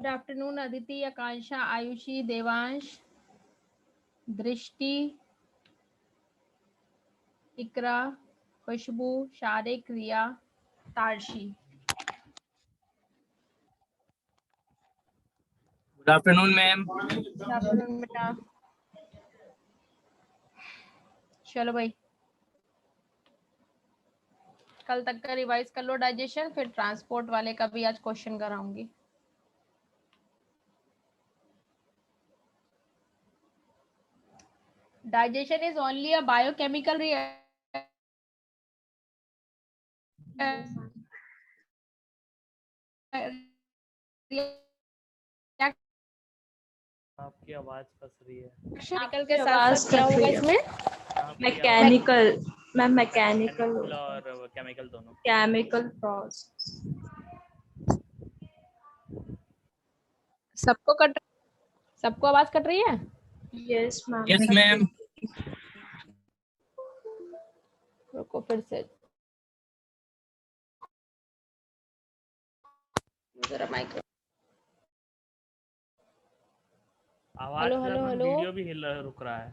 Good afternoon Aditi, Akanksha, Ayushi, Devansh, Drishti, Iqra, Khushboo, Shariq, Riya, Tarshi. Good afternoon ma'am. Good afternoon बेटा। चलो भाई, कल तक का रिवाइज कर लो डाइजेशन, फिर ट्रांसपोर्ट वाले का भी आज question कराऊंगी। Digestion is only a biochemical आपकी आवाज फंस रही है। केमिकल के साथ साथ क्या होगा इसमें? मैकेनिकल मैम, मैकेनिकल और केमिकल दोनों। Chemical process. सबको आवाज कट रही है? Yes ma'am. Yes ma'am. रुको फिर से जरा माइक। आवाज हेलो हेलो हेलो, वीडियो भी रुक रहा है।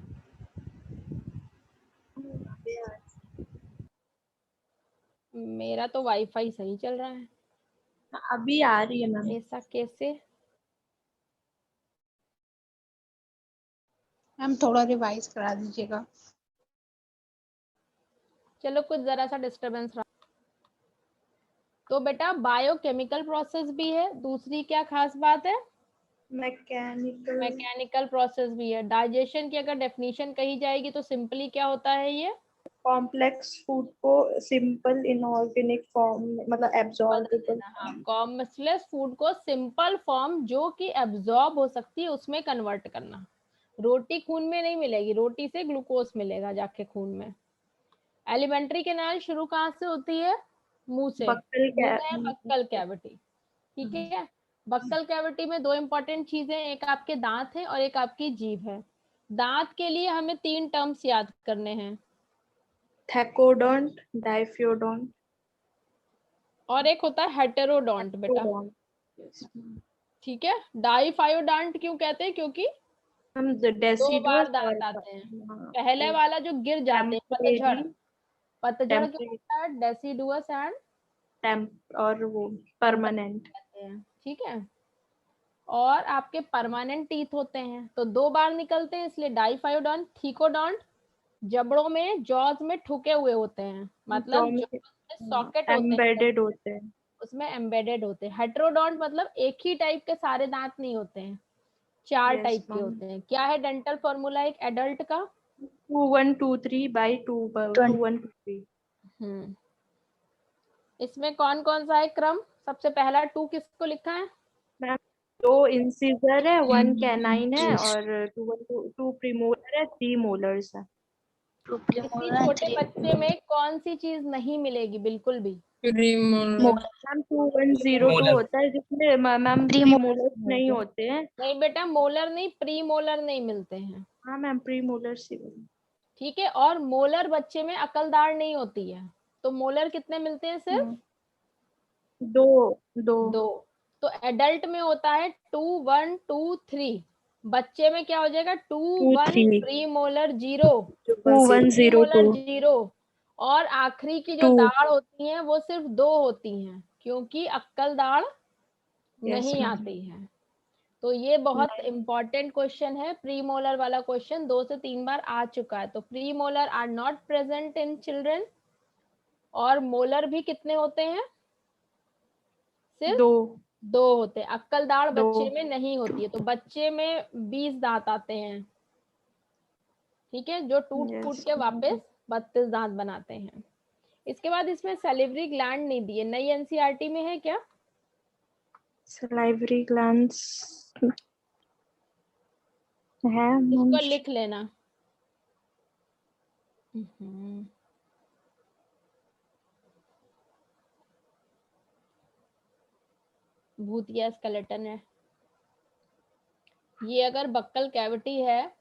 मेरा तो वाईफाई सही चल रहा है। अभी आ रही है मैम। ऐसा कैसे? मैम थोड़ा रिवाइज करा दीजिएगा। चलो कुछ जरा सा डिस्टरबेंस रहा। तो बेटा बायोकेमिकल प्रोसेस भी है, दूसरी क्या खास बात है? मैकेनिकल प्रोसेस भी है। डाइजेशन की अगर डेफिनेशन कही जाएगी तो सिंपली क्या होता है ये? कॉम्प्लेक्स फूड को सिंपल इनऑर्गेनिक फॉर्म में, मतलब एब्जॉर्बेबल। हाँ, कॉम्प्लेक्स फूड को सिंपल फॉर्म जो कि एब्जॉर्ब हो सकती है उसमें कन्वर्ट करना। रोटी खून में नहीं मिलेगी, रोटी से ग्लूकोज मिलेगा जाके खून में। एलिमेंट्री कैनाल शुरू कहाँ से होती है? मुंह से। Buccal cavity. ठीक है। बक्कल कैविटी में दो इंपॉर्टेंट चीजें, एक आपके दांत है और एक आपकी जीभ है। दांत के लिए हमें 3 टर्म्स याद करने हैं। थैकोडोंट, डाइफियोडोंट और एक होता है हेटेरोडोंट बेटा। ठीक है। डाइफायोडोंट क्यों कहते हैं? क्योंकि हम 2 बार डेसिडुअस दांत आते हैं। पहले वाला जो गिर जाते हैं, पतझड़। पतझड़ क्या होता है? डेसिडुअस एंड और वो परमानेंट। ठीक है। और आपके परमानेंट टीथ होते हैं तो 2 बार निकलते हैं, इसलिए डाइफायोडोंट। थीकोडोंट जबड़ों में, जॉज में ठुके हुए होते हैं, मतलब सॉकेट होते हैं, एम्बेडेड होते हैं, उसमें एम्बेडेड होते हैं। हेटेरोडोंट मतलब एक ही टाइप के सारे दांत नहीं होते हैं, 4 टाइप के होते हैं। क्या है डेंटल फॉर्मूला एक एडल्ट का? 2123/2123। इसमें कौन कौन सा है क्रम? सबसे पहला 2 किसको लिखा है? मैम 2 इंसिजर है, 1 कैनाइन है और 2 प्रीमोलर है, 3 मोलर्स है। किसी छोटे बच्चे में कौन सी चीज नहीं मिलेगी बिल्कुल भी? मैम 2102 होता है जिसमें मैम प्रीमोलर्स नहीं होते हैं। नहीं बेटा, मोलर नहीं, प्री मोलर नहीं मिलते हैं। हाँ मैम, प्रीमोलर्स ही। ठीक है। और मोलर बच्चे में अकलदार नहीं होती है, तो मोलर कितने मिलते हैं? सिर्फ 2। तो एडल्ट में होता है 2 1 2 3। बच्चे में क्या हो जाएगा? 2 1 प्री मोलर 0, 2102 0। और आखिरी की जो दाढ़ होती है वो सिर्फ 2 होती हैं, क्योंकि अक्कल दाढ़ नहीं आती है। तो ये बहुत इंपॉर्टेंट क्वेश्चन है, प्री मोलर वाला क्वेश्चन 2 से 3 बार आ चुका है। तो premolar are not present in children. और मोलर भी कितने होते हैं? सिर्फ 2 होते हैं। अक्कल दाढ़ बच्चे में नहीं होती है, तो बच्चे में 20 दांत आते हैं। ठीक है, जो टूट फूट के वापस 32 दांत बनाते हैं। इसके बाद इसमें सैलिवरी ग्लैंड नहीं दिए, नई एनसीईआरटी में है क्या? सलाइवरी ग्लैंड्स है, इसको लिख लेना। भूतिया स्केलेटन है ये। अगर बक्कल कैविटी है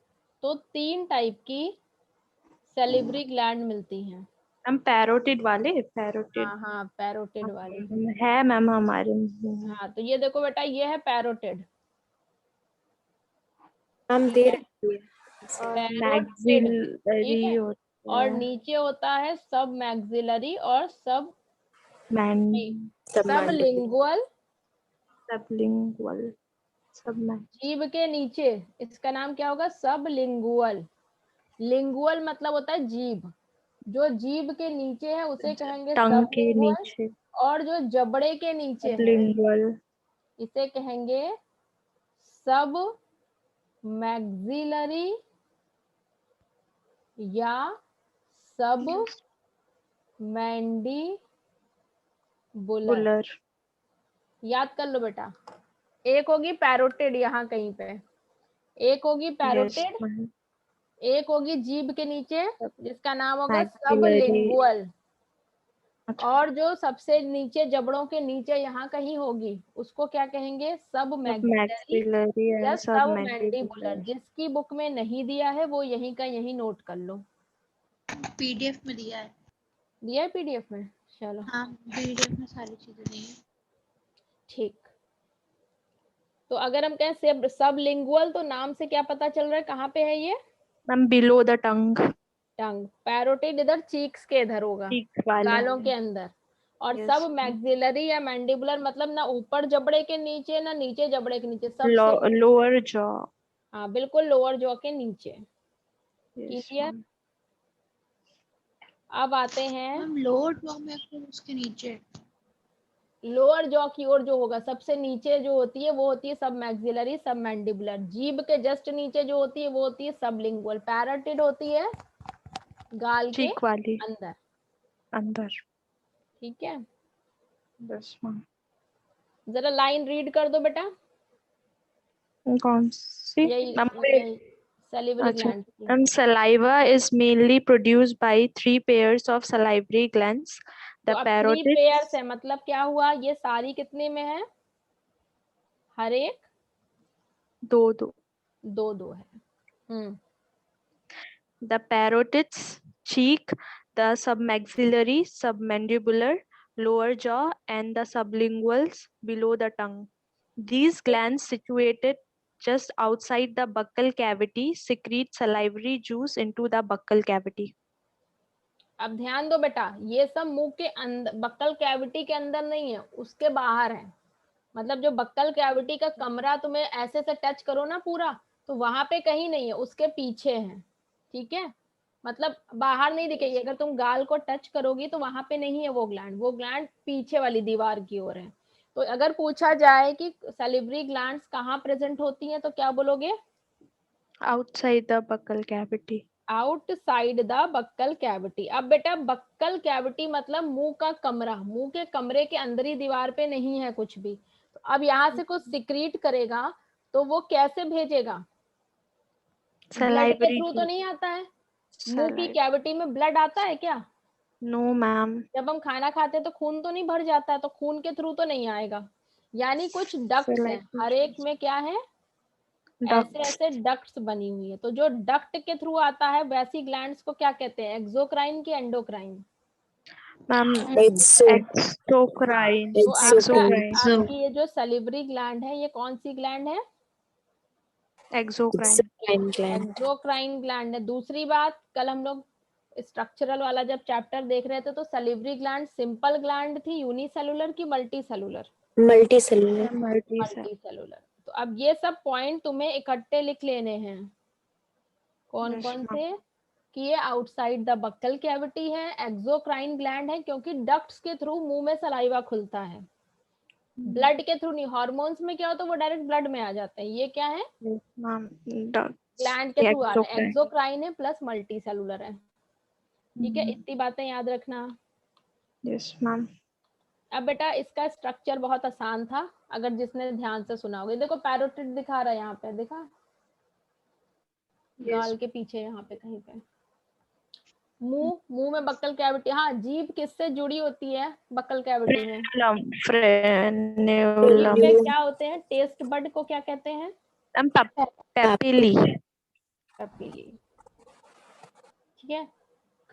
तो 3 टाइप की सैलिवरी ग्लैंड मिलती हैं। हम पैरोटिड वाले पैरोटिड हाँ हाँ पैरोटिड वाले। है मैम हमारे में। हाँ तो ये देखो बेटा ये है पैरोटिड। हम दे रही है। पैरोटिड मैक्सिलरी ठीक है। होता और है, नीचे होता है सब मैक्सिलरी और सब सब लिंगुअल। सबलिंगुअल जीभ के नीचे इसका नाम क्या होगा? सब लिंगुअल। लिंगुअल मतलब होता है जीभ। जो जीभ के नीचे है उसे कहेंगे टंग सब के लिंगुअल। नीचे और जो जबड़े के नीचे है सबलिंगुअल इसे कहेंगे सब मैक्सिलरी या सब मैंडीबुलर। बुलर। याद कर लो बेटा। एक होगी पैरोटिड यहाँ कहीं पे, एक होगी यस पैरोटिड, मैम। एक होगी जीभ के नीचे जिसका नाम होगा सब मैक्सिलरी। लिंगुअल। अच्छा और जो सबसे नीचे जबड़ों के नीचे यहाँ कहीं होगी उसको क्या कहेंगे? सब मैक्सिलरी मैक्सिलरी या एंड सब सब मैंडिबुलर। मैंडिबुलर। जिसकी बुक में नहीं दिया है वो यहीं का यहीं नोट कर लो। पीडीएफ में दिया है। दिया है पीडीएफ में? चलो हाँ पीडीएफ में सारी चीजें दी हैं। ठीक। तो अगर हम कहें सब लिंगुअल तो नाम से क्या पता चल रहा है कहाँ पे है ये? Ma'am below the tongue. Tongue. Parotid इधर चीक्स के इधर होगा, चीक वाले। गालों के अंदर। और Yes. सब मैक्सिलरी या मैंडिबुलर मतलब ना ऊपर जबड़े के नीचे ना नीचे जबड़े के नीचे, सबसे लोअर जॉ। हाँ बिल्कुल लोअर जॉ के नीचे। Yes clear? अब आते हैं मैम लोअर जॉ में फिर उसके नीचे लोअर जॉ की ओर जो होगा सबसे नीचे जो होती है वो होती है सब मैक्सिलरी सब मैंडिबुलर। जीभ के जस्ट नीचे जो होती है वो होती है सबलिंगुअल। पैरोटिड होती है गाल के चीक वाली अंदर। अंदर। ठीक है, बस मैम। जरा लाइन रीड कर दो बेटा। कौन सी यही मैम? सैलिवरी अच्छा ग्लैंड की। Ma'am, saliva is mainly produced by 3 pairs of salivary glands. तो The अब 3 parotid पेयर्स है मतलब क्या हुआ? ये सारी कितने में है? हर एक दो दो है। The parotids, cheek, the submaxillary, submandibular, lower jaw, and the sublinguals below the tongue. These glands situated just outside the buccal cavity secrete salivary juice into the buccal cavity. अब ध्यान दो बेटा, ये सब मुंह के अंदर बक्कल कैविटी के अंदर नहीं है, उसके बाहर है। मतलब जो बक्कल कैविटी का कमरा तुम्हें ऐसे से टच करो ना पूरा, तो वहां पे कहीं नहीं है, उसके पीछे है। ठीक है, मतलब बाहर नहीं दिखेगी। अगर तुम गाल को टच करोगी तो वहां पे नहीं है वो ग्लैंड पीछे वाली दीवार की ओर है। तो अगर पूछा जाए कि सैलिवरी ग्लैंड्स कहाँ प्रेजेंट होती हैं तो क्या बोलोगे? Outside the buccal cavity. Outside the buccal cavity. अब बेटा बक्कल कैविटी मतलब मुंह का कमरा, मुंह के कमरे के अंदरी दीवार पे नहीं है कुछ भी। तो अब यहाँ से कुछ सिक्रीट करेगा तो वो कैसे भेजेगा? ब्लड के Salivary थ्रू तो नहीं आता है। मुंह की Saliva. कैविटी में ब्लड आता है क्या? No ma'am. जब हम खाना खाते हैं तो खून तो नहीं भर जाता है, तो खून के थ्रू तो नहीं आएगा। यानी कुछ डक्ट्स हैं, Salivary हर एक में क्या है? ऐसे ducts. ऐसे डक्ट्स बनी हुई है। तो जो डक्ट के थ्रू आता है वैसी ग्लैंड्स को क्या कहते हैं? एक्सोक्राइन की एंडोक्राइन? Ma'am, exocrine. तो Exocrine. आपकी ये जो सैलिवरी ग्लैंड है ये कौन सी ग्लैंड है? Exocrine. एक्सोक्राइन ग्लैंड है। दूसरी बात, कल हम लोग स्ट्रक्चरल वाला जब चैप्टर देख रहे थे तो सैलिवरी ग्लैंड सिंपल ग्लैंड थी, यूनिसेलुलर की multi cellular? Multi cellular. Multi cellular. तो अब ये सब पॉइंट तुम्हें इकट्ठे लिख लेने हैं। कौन Yes, कौन ma'am. से? कि ये आउटसाइड द बक्कल कैविटी है, एक्सोक्राइन ग्लैंड है क्योंकि डक्ट्स के थ्रू मुंह में सलाइवा खुलता है, ब्लड के थ्रू नहीं। हार्मोन्स में क्या होता है वो डायरेक्ट ब्लड में आ जाते हैं, ये क्या है? Yes, ma'am. Ducts. ग्लैंड के थ्रू आ रहे हैं। Exocrine. एक्सोक्राइन है प्लस मल्टी सेलुलर है। ठीक है, इतनी बातें याद रखना। Yes, ma'am. अब बेटा इसका स्ट्रक्चर बहुत आसान था अगर जिसने ध्यान से सुना होगा। देखो पैरोटिड दिखा रहा है यहाँ पे, देखा? गाल के पीछे यहाँ पे कहीं पे। मुंह में बक्कल कैविटी। हाँ, जीभ किससे जुड़ी होती है बक्कल कैविटी में? जीभ के क्या होते हैं? टेस्ट बड को क्या कहते हैं? पेपिली. पेपिली। ठीक है,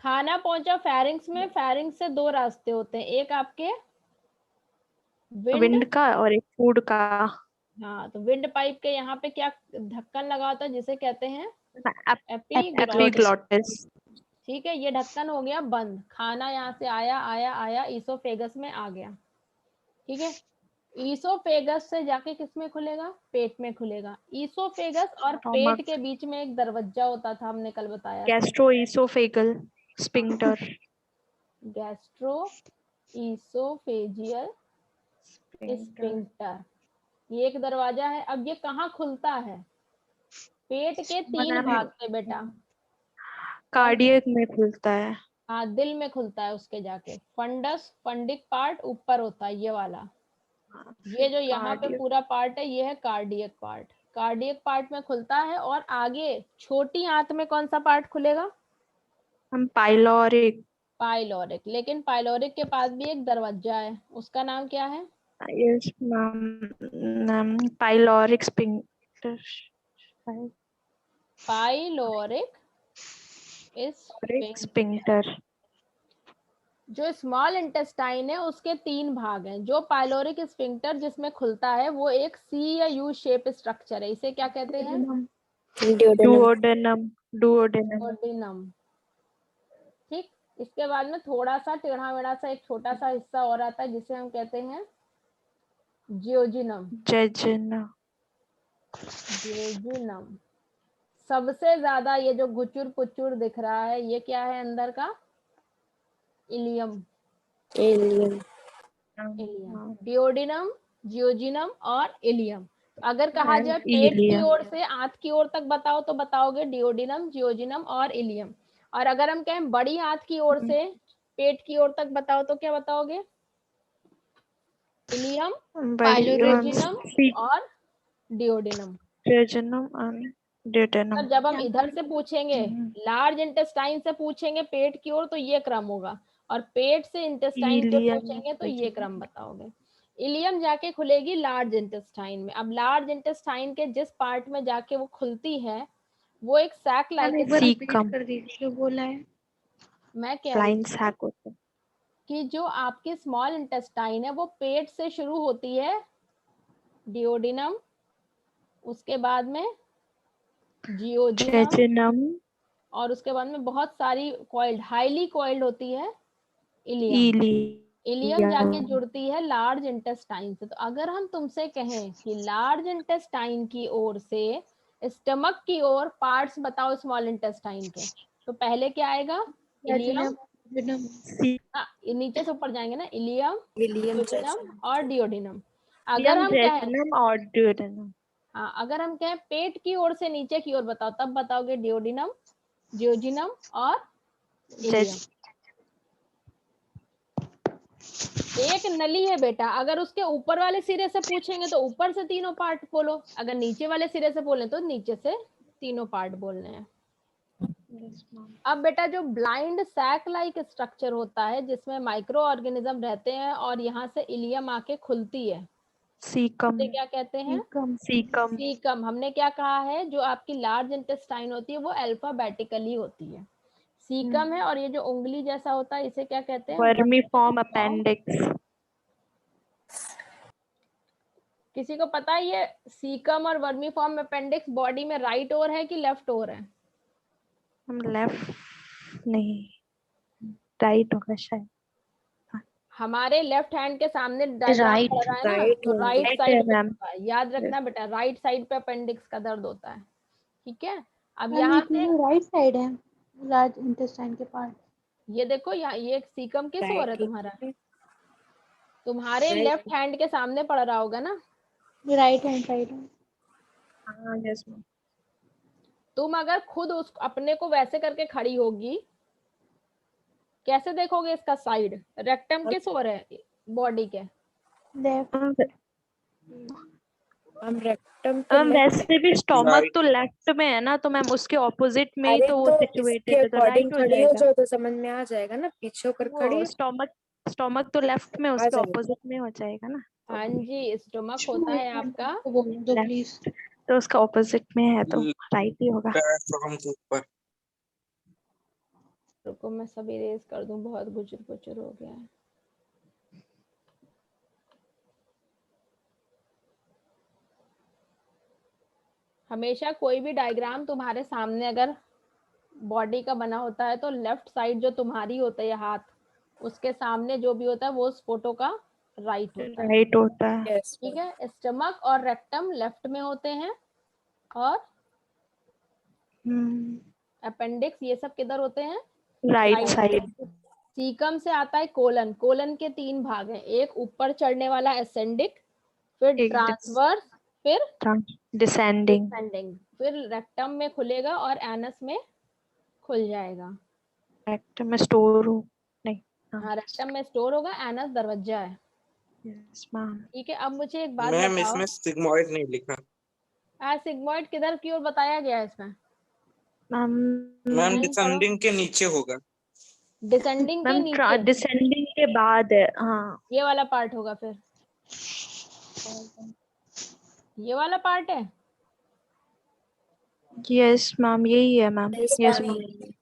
खाना पहुंचा फेरिंग्स में, फेरिंग्स से दो रास्ते होते हैं, एक आपके विंड का और एक फूड का। हाँ, तो विंड पाइप के यहाँ पे क्या ढक्कन लगा होता है जिसे कहते हैं एपिग्लॉटिस। एपिग्लॉटिस। ठीक है, ये ढक्कन हो गया बंद, खाना यहाँ से आया आया आया ईसोफेगस में आ गया। ठीक है, ईसोफेगस से जाके किस में खुलेगा? पेट में खुलेगा। ईसोफेगस और पेट के बीच में एक दरवाजा होता था, हमने कल बताया। Gastro-oesophageal sphincter. Gastro oesophageal sphincter, ये एक दरवाजा है। अब ये कहाँ खुलता है? पेट के तीन भाग से बेटा। कार्डियक में खुलता है। हाँ, दिल में खुलता है उसके जाके। फंडस, फंडिक पार्ट ऊपर होता है ये वाला। ये जो यहाँ पे पूरा पार्ट है ये है कार्डियक पार्ट। कार्डियक पार्ट में खुलता है। और आगे छोटी आंत में कौन सा पार्ट खुलेगा? हम पाइलोरिक। पाइलोरिक। लेकिन पाइलोरिक के पास भी एक दरवाजा है, उसका नाम क्या है? Yes ma'am, pyloric sphincter. Pyloric sphincter. जो स्मॉल इंटेस्टाइन है उसके तीन भाग हैं। जो पाइलोरिक स्फिंक्टर जिसमें खुलता है वो एक सी या यू शेप स्ट्रक्चर है, इसे क्या कहते हैं? डुओडेनम। डुओडेनम। ठीक, इसके बाद में थोड़ा सा टेढ़ा मेढ़ा सा एक छोटा सा हिस्सा और आता है जिसे हम कहते हैं जियोजिनम। जियोजिनम। सबसे ज्यादा ये जो गुचुर पुचुर दिख रहा है ये क्या है अंदर का? इलियम। डियोडिनम, जियोजिनम और इलियम। अगर कहा जाए पेट की ओर से आंत की ओर तक बताओ तो बताओगे डियोडिनम, जियोजिनम और इलियम। और अगर हम कहें बड़ी आंत की ओर से पेट की ओर तक बताओ तो क्या बताओगे? इलियम, जियोजिनम और डियोडिनम। तो जब हम इधर से पूछेंगे लार्ज इंटेस्टाइन से पूछेंगे पेट की ओर तो ये क्रम होगा, और पेट से इंटेस्टाइन से पूछेंगे तो ये क्रम बताओगे। इलियम जाके खुलेगी लार्ज इंटेस्टाइन में। अब लार्ज इंटेस्टाइन के जिस पार्ट में जाके वो खुलती है वो एक सैक लाइक कर दीजिए, बोला है मैं कह रही हूँ कि जो आपकी स्मॉल इंटेस्टाइन है वो पेट से शुरू होती है, डियोडिनम, उसके बाद में जियोजिनम, और उसके बाद में बहुत सारी कॉइल्ड, हाईली कॉइल्ड होती है इलियम। इलियम जाके जुड़ती है लार्ज इंटेस्टाइन से। तो अगर हम तुमसे कहें कि लार्ज इंटेस्टाइन की ओर से स्टमक की ओर पार्ट्स बताओ स्मॉल इंटेस्टाइन के, तो पहले क्या आएगा? इलियम। नीचे से ऊपर जाएंगे ना, इलियम, जियोजिनम और डियोडिनम। अगर हम कहें हाँ, अगर हम कहें पेट की ओर से नीचे की ओर बताओ तब बताओगे डियोडिनम, जियोजिनम और इलियम। एक नली है बेटा, अगर उसके ऊपर वाले सिरे से पूछेंगे तो ऊपर से तीनों पार्ट बोलो, अगर नीचे वाले सिरे से बोले तो नीचे से तीनों पार्ट बोलने हैं। अब बेटा जो ब्लाइंड सैक लाइक स्ट्रक्चर होता है जिसमें माइक्रो ऑर्गेनिज्म रहते हैं और यहाँ से इलियम आके खुलती है, सीकम। क्या कहते हैं? सीकम। हमने क्या कहा है, जो आपकी लार्ज इंटेस्टाइन होती है वो अल्फाबेटिकली होती है, सीकम है। और ये जो उंगली जैसा होता है इसे क्या कहते हैं? Vermiform appendix. किसी को पता है ये सीकम और वर्मीफॉर्म अपेंडिक्स बॉडी में राइट ओर है कि लेफ्ट ओर है? हम लेफ्ट नहीं, राइट होगा शायद। हमारे लेफ्ट हैंड के सामने राइट साइड पे, याद रखना बेटा, राइट साइड पे अपेंडिक्स का दर्द होता है। ठीक है, अब यहाँ से राइट साइड है लार्ज इंटेस्टाइन के पार्ट। ये देखो यहाँ ये सीकम किस ओर है तुम्हारा? तुम्हारे लेफ्ट हैंड के सामने पड़ रहा होगा ना, राइट हैंड साइड है। हाँ, यस मैम। तुम अगर खुद उस अपने को वैसे करके खड़ी होगी कैसे देखोगे इसका साइड? रेक्टम किस ओर है बॉडी के? हम वैसे भी स्टोमक तो लेफ्ट में है ना, तो मैम उसके ऑपोजिट में ही तो वो सिचुएटेड है, तो राइट हो जाएगा। तो समझ में आ जाएगा ना, पीछे होकर खड़ी। स्टोमक तो लेफ्ट में उसके ऑपोजिट में हो जाएगा ना। हाँ जी, स्टोमक होता है आपका प्लीज, तो उसका ऑपोजिट में है तो राइट ही होगा। रुको मैं सब इरेज कर दूं, बहुत गुजर गुजर हो गया है। हमेशा कोई भी डायग्राम तुम्हारे सामने अगर बॉडी का बना होता है तो लेफ्ट साइड जो तुम्हारी होता है हाथ, उसके सामने जो भी होता है वो उस फोटो का राइट होता है। राइट होता है। यस ठीक है, स्टमक और रेक्टम लेफ्ट में होते हैं और अपेंडिक्स ये सब किधर होते हैं? Right Right side. सीकम से आता है कोलन। कोलन के 3 भाग हैं, एक ऊपर चढ़ने वाला एसेंडिक, फिर एक ट्रांसवर्स, फिर डिसेंडिंग। डिसेंडिंग, फिर रेक्टम में खुलेगा और एनस में खुल जाएगा। रेक्टम में स्टोर हो नहीं। हाँ रेक्टम में स्टोर होगा, एनस दरवाजा है। Yes ma'am. ठीक है, अब मुझे एक बात मैम बताओ, इसमें सिग्मॉइड नहीं लिखा। सिग्मॉइड किधर की ओर बताया गया है इसमें? मैम नहीं डिसेंडिंग के नीचे होगा। डिसेंडिंग के मैम नीचे डिसेंडिंग के बाद है। हाँ ये वाला पार्ट होगा, फिर ये वाला पार्ट है। यस मैम यही है ma'am. Yes yes ma'am. Ma'am.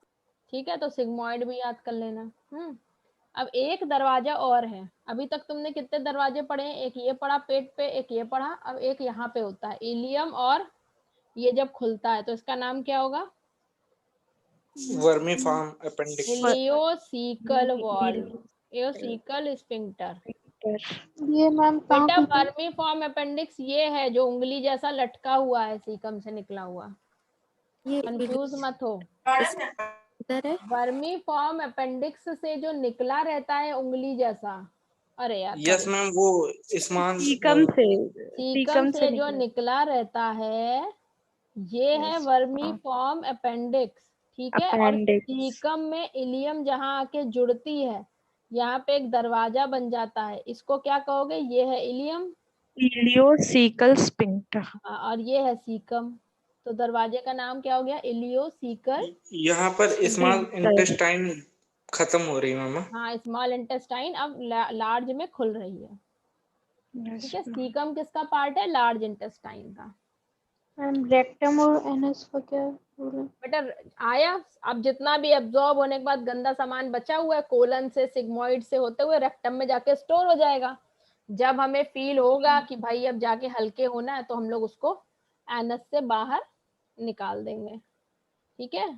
ठीक है, तो सिग्मॉइड भी याद कर लेना। अब एक दरवाजा और है। अभी तक तुमने कितने दरवाजे पढ़े हैं? एक ये पढ़ा पेट पे, एक ये पढ़ा, अब एक यहाँ पे होता है इलियम, और ये जब खुलता है तो इसका नाम क्या होगा? Vermiform appendix. Ileocaecal valve, ileocaecal sphincter. ये मैम कहाँ बेटा पे है? वर्मीफॉर्म अपेंडिक्स ये है जो उंगली जैसा लटका हुआ है, सीकम से निकला हुआ। ये कंफ्यूज मत हो। इधर है। वर्मीफॉर्म अपेंडिक्स से जो निकला रहता है उंगली जैसा, अरे यार यस मैम वो स्मॉल सीकम से। सीकम से जो निकला। निकला रहता है ये है Yes, वर्मीफॉर्म अपेंडिक्स। ठीक है, और Appendix. सीकम में इलियम जहां आके जुड़ती है, यहाँ पे एक दरवाजा बन जाता है, इसको क्या कहोगे? ये है इलियम इलियोसिकल स्फिंक्टर। और ये है सीकम, तो दरवाजे का नाम क्या हो गया? इलियोसिकल। यहाँ पर स्मॉल इंटेस्टाइन खत्म हो रही है मामा। हाँ स्मॉल इंटेस्टाइन अब लार्ज में खुल रही है। Yes, ठीक है, ma'am. सीकम किसका पार्ट है? लार्ज इंटेस्टाइन का। मैम रेक्टम और एनस का क्या रोल है? बेटा आया, अब जितना भी एब्जॉर्ब होने के बाद गंदा सामान बचा हुआ है कोलन से सिग्मोइड से होते हुए रेक्टम में जाके स्टोर हो जाएगा। जब हमें फील होगा कि भाई अब जाके हल्के होना है तो हम लोग उसको एनस से बाहर निकाल देंगे। ठीक है,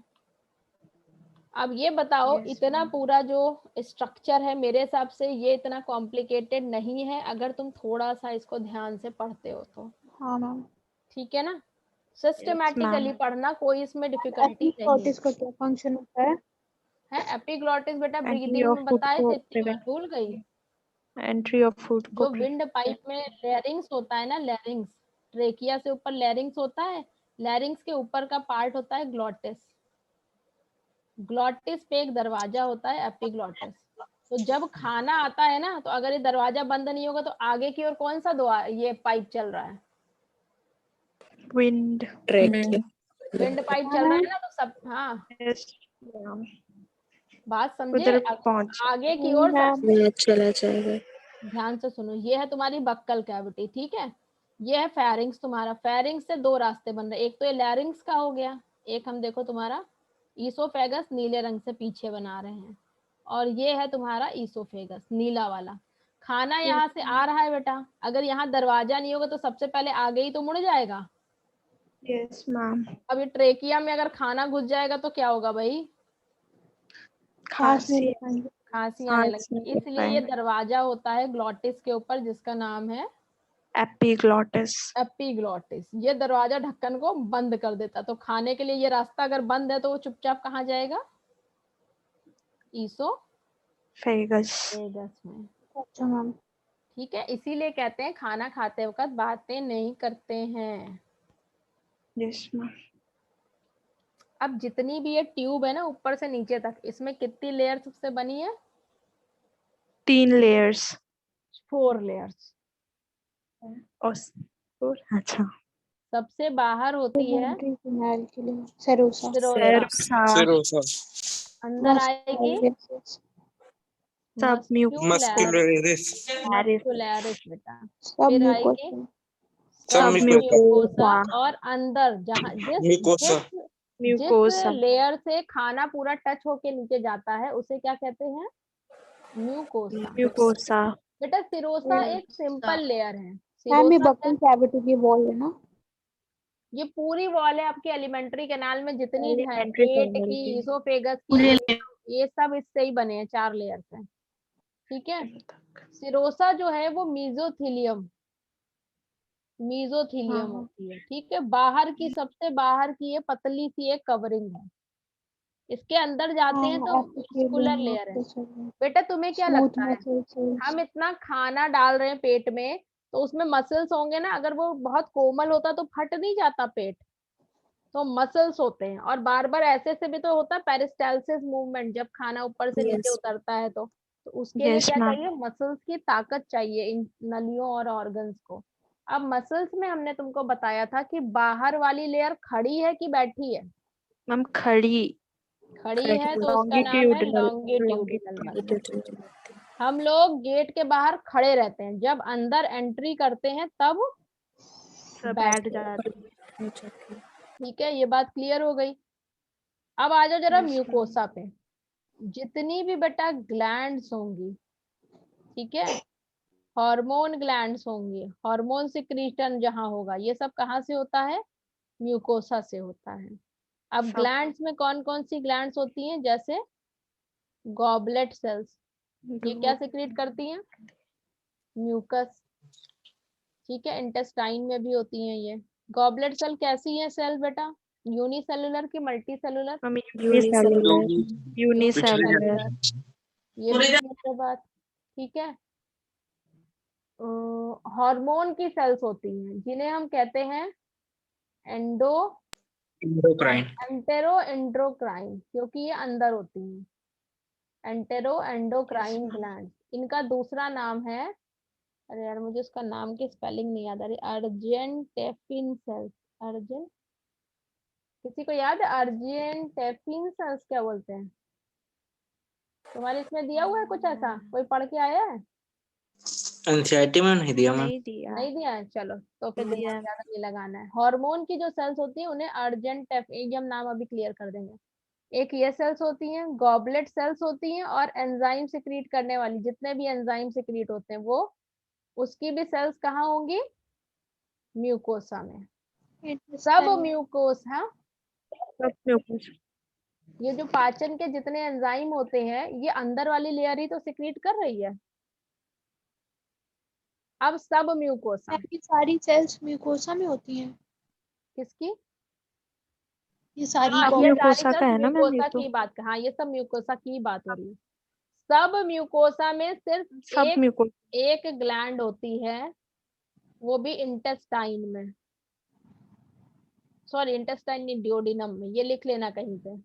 अब ये बताओ Yes, इतना ma'am. पूरा जो स्ट्रक्चर है मेरे हिसाब से ये इतना कॉम्प्लिकेटेड नहीं है अगर तुम थोड़ा सा इसको ध्यान से पढ़ते हो तो। हाँ मैम। ठीक है ना, सिस्टमैटिकली ma'am. पढ़ना, कोई इसमें डिफिकल्टी नहीं एपिग्लॉटिस का क्या फंक्शन होता है? है। एपिग्लॉटिस बेटा Entry ब्रीदिंग of में food बताए को थे, इतनी बात prevent. भूल गई। Entry of food को जो विंड पाइप में लैरिंग्स होता है ना, लैरिंग्स, ट्रेकिया से ऊपर लैरिंग्स होता है, लैरिंग्स के ऊपर का पार्ट होता है ग्लॉटिस। ग्लॉटिस पे एक दरवाजा होता है एपिग्लॉटिस। तो जब खाना आता है ना तो अगर ये दरवाजा बंद नहीं होगा तो आगे की ओर कौन सा ये पाइप चल रहा है? wind. ट्रैक। विंड पाइप चल रहा है ना, तो सब हाँ Yes, ma'am. बात समझे। उधर पहुंच। आगे की ओर सब में चला जाएगा। ध्यान से सुनो, ये है तुम्हारी बक्कल कैविटी। ठीक है, ये है फेरिंग्स तुम्हारा। फेरिंग्स से 2 रास्ते बन रहे, एक तो ये लैरिंग्स का हो गया, एक हम देखो तुम्हारा ईसोफेगस नीले रंग से पीछे बना रहे हैं, और ये है तुम्हारा ईसोफेगस नीला वाला। खाना यहाँ से आ रहा है बेटा, अगर यहाँ दरवाजा नहीं होगा तो सबसे पहले आगे ही तो मुड़ जाएगा। Yes, ma'am. अब ये ट्रेकिया में अगर खाना घुस जाएगा तो क्या होगा भाई? खांसने खांसी। लगेंगे। खांसी आने खांसी लगती है। इसलिए ये दरवाजा होता है ग्लॉटिस के ऊपर जिसका नाम है Epiglottis. एपिग्लॉटिस। ये दरवाजा ढक्कन को बंद कर देता, तो खाने के लिए ये रास्ता अगर बंद है तो वो चुपचाप कहाँ जाएगा? Phagus. ईसोफेगस में। अच्छा मैम। ठीक है, इसीलिए कहते हैं खाना खाते वक्त बातें नहीं करते हैं। Yes, ma'am. अब जितनी भी ये ट्यूब है ना ऊपर से नीचे तक, इसमें कितनी लेयर्स से बनी है? 3 layers. 4 लेयर्स। अच्छा। सबसे बाहर होती है फिनाइल के लिए सेरोसा। Serosa, serosa. अंदर आएगी सब मस्कुलरिस। मस्कुलरिस बेटा, सब फिर म्यूकोसा। आएगी सब सब म्यूकोसा। म्यूकोसा, और अंदर जहाँ जिस म्यूकोसा। जिस जिस म्यूकोसा लेयर से खाना पूरा टच होके नीचे जाता है उसे क्या कहते हैं? म्यूकोसा। म्यूकोसा बेटा सिरोसा एक सिंपल लेयर है। मैम ये सिरोसा बकल कैविटी की वॉल है ना? ये पूरी वॉल है आपके एलिमेंट्री कैनाल में जितनी है, Elementary पेट canal की, की। इसोफेगस की, ये सब इससे ही बने हैं, 4 लेयर से। ठीक है। सिरोसा जो है वो मीजोथीलियम हाँ होती है। ठीक है। बाहर की, सबसे बाहर की ये पतली सी एक कवरिंग है। इसके अंदर जाते हैं तो मस्कुलर लेयर है। बेटा तुम्हें क्या स्मूथ लगता है, मसल सेल्स। हम इतना खाना डाल रहे हैं पेट में तो उसमें मसल्स होंगे ना, अगर वो बहुत कोमल होता तो फट नहीं जाता पेट, तो मसल्स होते हैं। और बार बार ऐसे से भी तो होता है पेरिस्टालसिस मूवमेंट, जब खाना ऊपर से नीचे Yes. उतरता है तो उसके लिए यस क्या मैम चाहिए? मसल्स की ताकत चाहिए इन नलियों और ऑर्गन्स को। अब मसल्स में हमने तुमको बताया था कि बाहर वाली लेयर खड़ी है कि बैठी है? मैम खड़ी खड़ी है तो उसका नाम है लॉन्गिट्यूडिनल मसल। हम लोग गेट के बाहर खड़े रहते हैं, जब अंदर एंट्री करते हैं तब सब बैठ बैठते हैं। जाते ठीक है, ये बात क्लियर हो गई। अब आ जाओ जरा Yes, ma'am. म्यूकोसा पे। जितनी भी बेटा ग्लैंड्स होंगी, ठीक है, हार्मोन ग्लैंड्स होंगी, हार्मोन सिक्रीशन जहां होगा, ये सब कहाँ से होता है? म्यूकोसा से होता है। अब सब ग्लैंड्स में कौन कौन सी ग्लैंड्स होती हैं? जैसे गॉबलेट सेल्स, ये क्या सिक्रीट करती हैं? म्यूकस। ठीक है। इंटेस्टाइन में भी होती हैं ये। गॉबलेट सेल कैसी है सेल बेटा? यूनिसेलुलर की multi cellular? Ma'am unicellular unicellular. Unicellular ये भी क्लियर है बात। ठीक है। हार्मोन की सेल्स होती हैं जिन्हें हम कहते हैं एंडो इंडोक्राइन। एंटेरो एंड्रोक्राइन, क्योंकि ये अंदर होती हैं। एंटेरो एंडोक्राइन ग्लैंड, इनका दूसरा नाम है, अरे यार मुझे उसका नाम की स्पेलिंग नहीं याद आ रही, अर्जेंटेफिन सेल्स। अर्जेंट, किसी को याद है अर्जेंटेफिन सेल्स क्या बोलते हैं? तुम्हारे इसमें दिया हुआ है कुछ ऐसा, कोई पढ़ के आया है? एनसीईआरटी में नहीं दिया मैम। नहीं दिया नहीं दिया है, चलो तो फिर दिमाग दिया ज्यादा नहीं लगाना है। हार्मोन की जो सेल्स होती है उन्हें अर्जेंटेफिन, हम नाम अभी क्लियर कर देंगे। एक ये सेल्स होती हैं, गॉबलेट सेल्स होती हैं, और एंजाइम सिक्रीट करने वाली, जितने भी एंजाइम सिक्रीट होते हैं वो, उसकी भी सेल्स कहाँ होंगी? म्यूकोसा में। सब म्यूकोसा, सब म्यूकोसा ये जो पाचन के जितने एंजाइम होते हैं ये अंदर वाली लेयर ही तो सिक्रीट कर रही है। अब सब म्यूकोसा ये सारी सेल्स म्यूकोसा में होती हैं? किसकी? ये सारी हाँ, सब ये गॉबलेट सारी म्यूकोसा का सेल्स है ना मैम ये म्यूकोसा तो की बात, हाँ ये सब म्यूकोसा की बात हो रही है। सब म्यूकोसा में सिर्फ सब म्यूकोसा एक ग्लैंड होती है, वो भी इंटेस्टाइन में, सॉरी इंटेस्टाइन नहीं, डिओडिनम में, ये लिख लेना कहीं पे,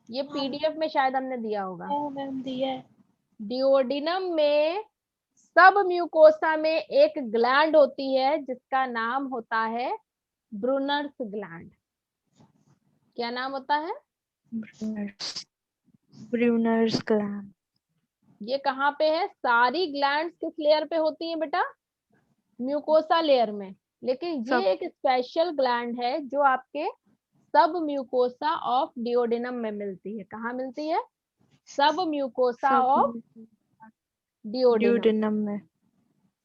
ये पीडीएफ में शायद हमने दिया होगा। मैम दिया है। डिओडिनम में सब म्यूकोसा में एक ग्लैंड होती है जिसका नाम होता है ब्रूनर्स ग्लैंड। क्या नाम होता है? Brunner's gland. ये कहाँ पे है? सारी ग्लैंड्स किस लेयर पे होती हैं बेटा? म्यूकोसा लेयर में। लेकिन ये सब एक स्पेशल ग्लैंड है जो आपके सब म्यूकोसा ऑफ डिओडिनम में मिलती है। कहाँ मिलती है? सब म्यूकोसा ऑफ सब डिओडिनम। ड्यूडेनम में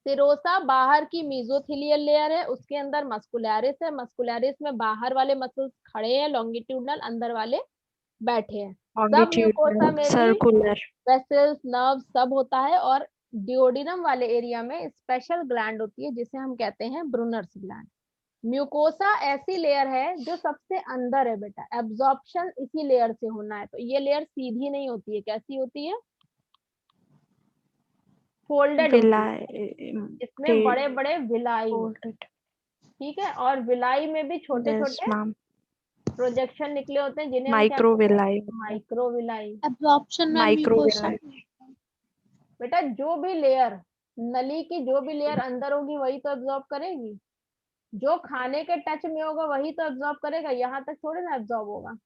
सिरोसा बाहर की मेसोथेलियल लेयर है, उसके अंदर मस्कुलैरिस है, मस्कुलैरिस में बाहर वाले मसल्स खड़े हैं लॉन्गिट्यूडनल, अंदर वाले बैठे हैं। सब म्यूकोसा में भी सर्कुलर वेसल्स, नर्व सब होता है, और डिओडिनम वाले एरिया में स्पेशल ग्लैंड होती है जिसे हम कहते हैं ब्रूनर्स ग्लैंड। म्यूकोसा ऐसी लेयर है जो सबसे अंदर है बेटा, एब्जॉर्प्शन इसी लेयर से होना है, तो ये लेयर सीधी नहीं होती है, कैसी होती है? फोल्डेड होती है, इसमें बड़े बड़े विलाई होते हैं। ठीक है। और विलाई में भी छोटे छोटे प्रोजेक्शन निकले होते हैं जिन्हें हम क्या कहते हैं? Microvilli microvilli. एब्जॉर्प्शन में म्यूकोसा माइक्रोविलाई बेटा जो भी लेयर, नली की जो भी लेयर अंदर होगी वही तो एब्जॉर्ब करेगी, जो खाने के टच में होगा वही तो एब्जॉर्ब करेगा, यहाँ तक थोड़े ना एब्जॉर्ब होगा।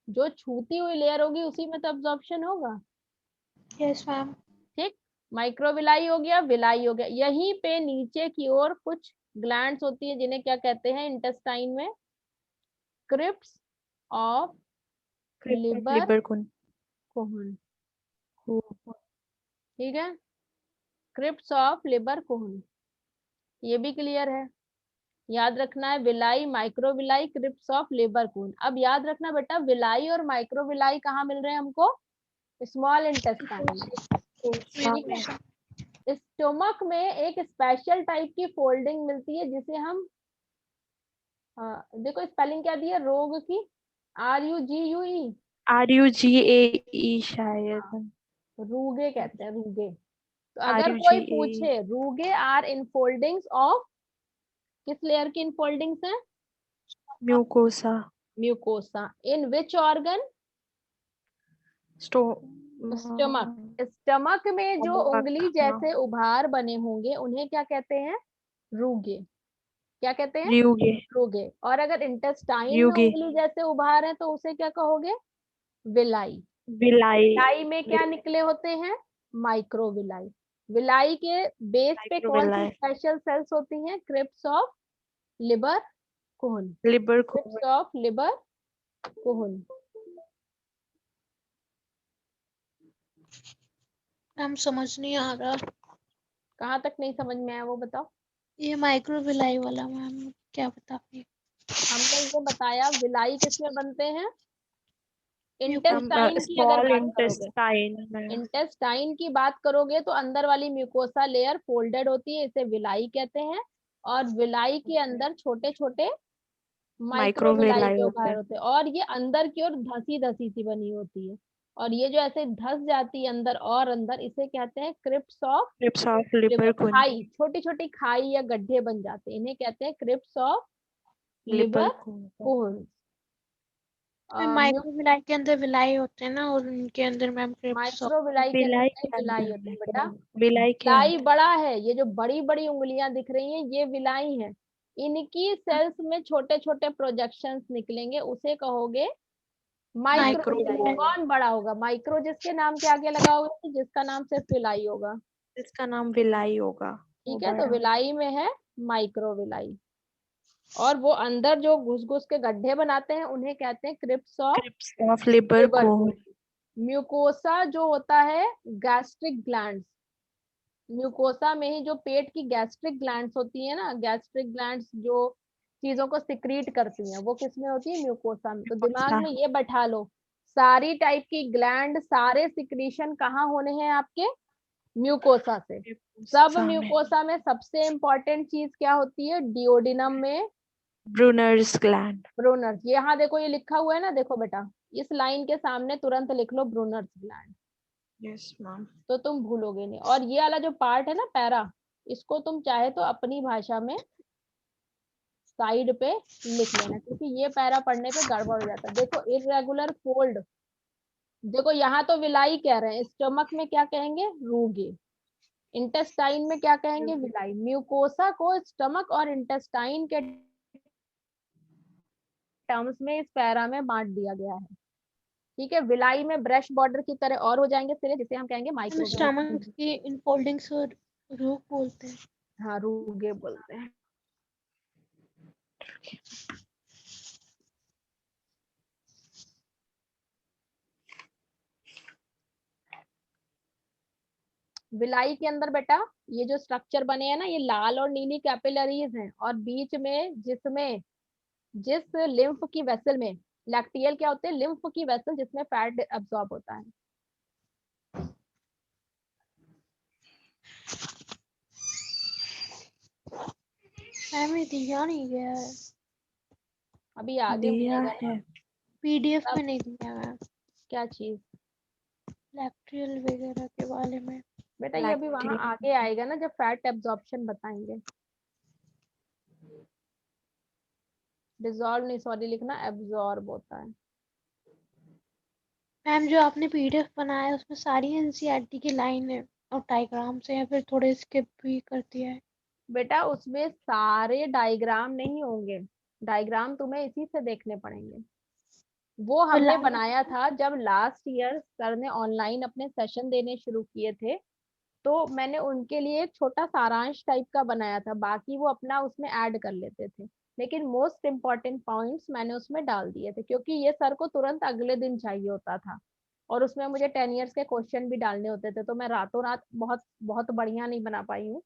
जो छूती हुई लेयर होगी उसी में तो एब्जॉर्प्शन होगा। Yes ma'am. ठीक। माइक्रोविलाई हो गया, विलाई हो गया। यहीं पे नीचे की ओर कुछ ग्लैंड्स होती है जिन्हें क्या कहते हैं इंटेस्टाइन में? Crypts of Lieber Lieberkuhn. Kuhn, ठीक है, क्रिप्स ऑफ लिबर कोहन, ये भी क्लियर है। याद रखना है villi, microvilli, crypts of Lieberkuhn. अब याद रखना बेटा विलाई और माइक्रोविलाई कहाँ मिल रहे हैं हमको? स्मॉल इंटेस्टाइन में। स्टोमक में एक स्पेशल टाइप की फोल्डिंग मिलती है जिसे हम देखो स्पेलिंग क्या दी है रोग की, RUGUE, RUGAE शायद, रूगे कहते हैं, रूगे। तो अगर कोई पूछे रूगे आर इनफोल्डिंग्स ऑफ, किस लेयर की इनफोल्डिंग्स है? Mucosa. Mucosa in which organ? Stomach. Stomach में जो उंगली जैसे उभार बने होंगे उन्हें क्या कहते हैं? रूगे। क्या कहते हैं? रूगे। रूगे। और अगर इंटेस्टाइन में उंगली जैसे उभार है तो उसे क्या कहोगे? विलाई। विलाई। विलाई में क्या निकले होते हैं? माइक्रोविलाई। विलाई के बेस पे कौन सी स्पेशल सेल्स होती हैं? Crypts of Lieberkuhn. Lieber crypts of Lieberkuhn. हम समझ नहीं आ रहा, कहाँ तक नहीं समझ में आया वो बताओ। ये माइक्रोविलाई वाला मैम क्या बता रही? हमने ये बताया विलाई किसमें बनते हैं? इंटेस्टाइन की अगर स्मॉल बात करोगे, इंटेस्टाइन। इंटेस्टाइन की बात करोगे तो अंदर वाली म्यूकोसा लेयर फोल्डेड होती है, इसे विलाई कहते हैं। और विलाई के अंदर छोटे छोटे माइक्रोविलाई के उभार होते हैं और ये अंदर की ओर धसी धसी सी बनी होती है। और ये जो ऐसे धस जाती है अंदर और अंदर, इसे कहते हैं क्रिप्स ऑफ लिबर। खाई, छोटी छोटी खाई या गड्ढे बन जाते हैं, इन्हें कहते हैं crypts of Lieberkuhn. Microvilli के अंदर विलाई होते हैं ना, और उनके अंदर मैम माइक्रोविलाई के अंदर विलाई होते हैं बेटा। विलाई विलाई बड़ा है, ये जो बड़ी बड़ी उंगलियां दिख रही हैं ये विलाई हैं। इनकी सेल्स में छोटे छोटे प्रोजेक्शंस निकलेंगे, उसे कहोगे माइक्रोविलाई। कौन बड़ा होगा? माइक्रो जिसके नाम के आगे लगा होगा, जिसका नाम सिर्फ विलाई होगा, जिसका नाम विलाई होगा। ठीक है। तो विलाई में है माइक्रोविलाई। और वो अंदर जो घुस घुस के गड्ढे बनाते हैं उन्हें कहते हैं crypts of Lieberkuhn. Mucosa जो होता है गैस्ट्रिक ग्लैंड्स, म्यूकोसा में ही जो पेट की गैस्ट्रिक ग्लैंड्स होती है ना, गैस्ट्रिक ग्लैंड्स जो चीजों को सिक्रीट करती हैं वो किसमें होती है? म्यूकोसा में। तो दिमाग में ये बैठा लो, सारी टाइप की ग्लैंड, सारे सिक्रीशन कहाँ होने हैं आपके? म्यूकोसा से। सब म्यूकोसा में सबसे इंपॉर्टेंट चीज क्या होती है? डिओडिनम में ब्रूनर्स ग्लैंड। ब्रूनर्स, यहाँ देखो ये लिखा हुआ है ना, देखो बेटा इस लाइन के सामने तुरंत लिख लो ब्रूनर्स ग्लैंड। Yes ma'am. तो तुम भूलोगे नहीं। और ये वाला जो पार्ट है ना पैरा, इसको तुम चाहे तो अपनी भाषा में साइड पे लिख लेना, क्योंकि ये पैरा पढ़ने पे गड़बड़ हो जाता है। देखो इरेगुलर फोल्ड, देखो यहाँ तो विलाई कह रहे हैं, स्टमक में क्या कहेंगे? रूगे। इंटेस्टाइन में क्या कहेंगे? विलाई। म्यूकोसा को स्टमक और इंटेस्टाइन के टर्म्स में इस पैरा में बांट दिया गया है, ठीक है। विलाई में ब्रश बॉर्डर की तरह और हो जाएंगे सिरे, जिसे हम कहेंगे माइक्रो। स्टमक की इनफोल्डिंग्स और रूग बोलते हैं। हाँ रूगे बोलते हैं। विलाई के अंदर बेटा ये जो स्ट्रक्चर बने हैं ना, ये लाल और नीली कैपिलरीज हैं, और बीच में जिस लिम्फ की वेसल में, लैक्टियल क्या होते हैं? लिम्फ की वेसल जिसमें फैट एब्जॉर्ब होता है। मैम दिया नहीं गया है, अभी आगे दिया मिलेगा ना। है पीडीएफ में नहीं दिया मैम, क्या चीज? लैक्टियल वगैरह के बारे में। बेटा ये अभी वहां आगे आएगा ना जब फैट एब्जॉर्प्शन बताएंगे। डिसॉल्व नहीं, सॉरी लिखना, एब्जॉर्ब होता है। मैम जो आपने पीडीएफ बनाया है उसमें सारी एनसीईआरटी की लाइन है और डायग्राम से, या फिर थोड़े स्किप भी कर दिया है? बेटा उसमें सारे डायग्राम नहीं होंगे, डायग्राम तुम्हें इसी से देखने पड़ेंगे। वो हमने बनाया था जब लास्ट ईयर सर ने ऑनलाइन अपने सेशन देने शुरू किए थे, तो मैंने उनके लिए एक छोटा सारांश टाइप का बनाया था, बाकी वो अपना उसमें ऐड कर लेते थे। लेकिन मोस्ट इम्पॉर्टेंट पॉइंट्स मैंने उसमें डाल दिए थे, क्योंकि ये सर को तुरंत अगले दिन चाहिए होता था और उसमें मुझे 10 इयर्स के क्वेश्चन भी डालने होते थे, तो मैं रातों रात बहुत बहुत बढ़िया नहीं बना पाई हूँ,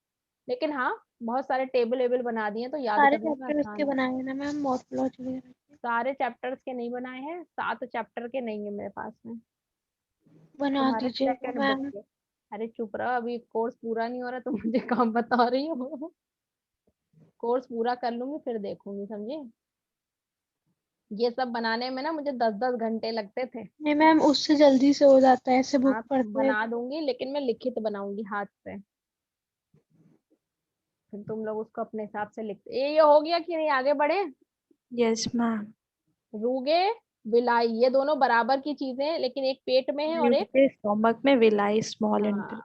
लेकिन हाँ बहुत सारे टेबल वेबल बना दिए तो याद सारे करने में चैप्टर आसान इसके है। बनाए हैं ना मैम, मॉर्फोलॉजी वगैरह के? सारे चैप्टर्स के नहीं बनाए हैं, 7 चैप्टर के नहीं है मेरे पास में। बना तुम्हारे दीजिएगा सेकंड मैम। बच्चे, अरे चुप रहो, अभी कोर्स पूरा नहीं हो रहा तो मुझे काम बता रही हो। कोर्स पूरा कर लूंगी फिर देखूंगी, समझे। ये सब बनाने में ना मुझे 10-10 घंटे लगते थे। नहीं मैम, उससे जल्दी से हो जाता है, ऐसे बुक हाँ पढ़ते हैं। बना दूंगी, लेकिन मैं लिखित बनाऊंगी हाथ से, फिर तुम लोग उसको अपने हिसाब से लिखते। ये हो गया कि नहीं, आगे बढ़े। Yes, ma'am. रूगे बिलाई, ये दोनों बराबर की चीजें हैं, लेकिन एक पेट में है और एक Uterus, stomach में villi, small हाँ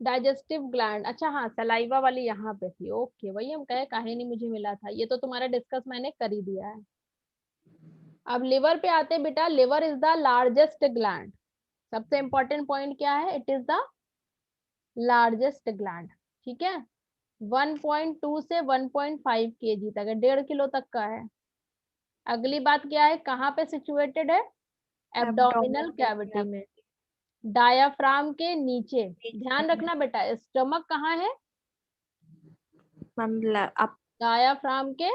डाइजेस्टिव ग्लैंड। अच्छा हाँ, सलाइवा वाली यहाँ पे थी, ओके वही हम कहे काहे नहीं मुझे मिला था, ये तो तुम्हारा डिस्कस मैंने कर ही दिया है। अब लिवर पे आते हैं बेटा, liver is the largest gland. सबसे इंपॉर्टेंट पॉइंट क्या है, it is the largest gland, ठीक है। 1.2 से 1.5 kg तक है, 1.5 किलो तक का है। अगली बात क्या है, कहाँ पे सिचुएटेड है, एब्डोमिनल कैविटी में, डायाफ्राम के नीचे। ध्यान रखना बेटा, स्टमक कहाँ है, Ma'am, up डायाफ्राम के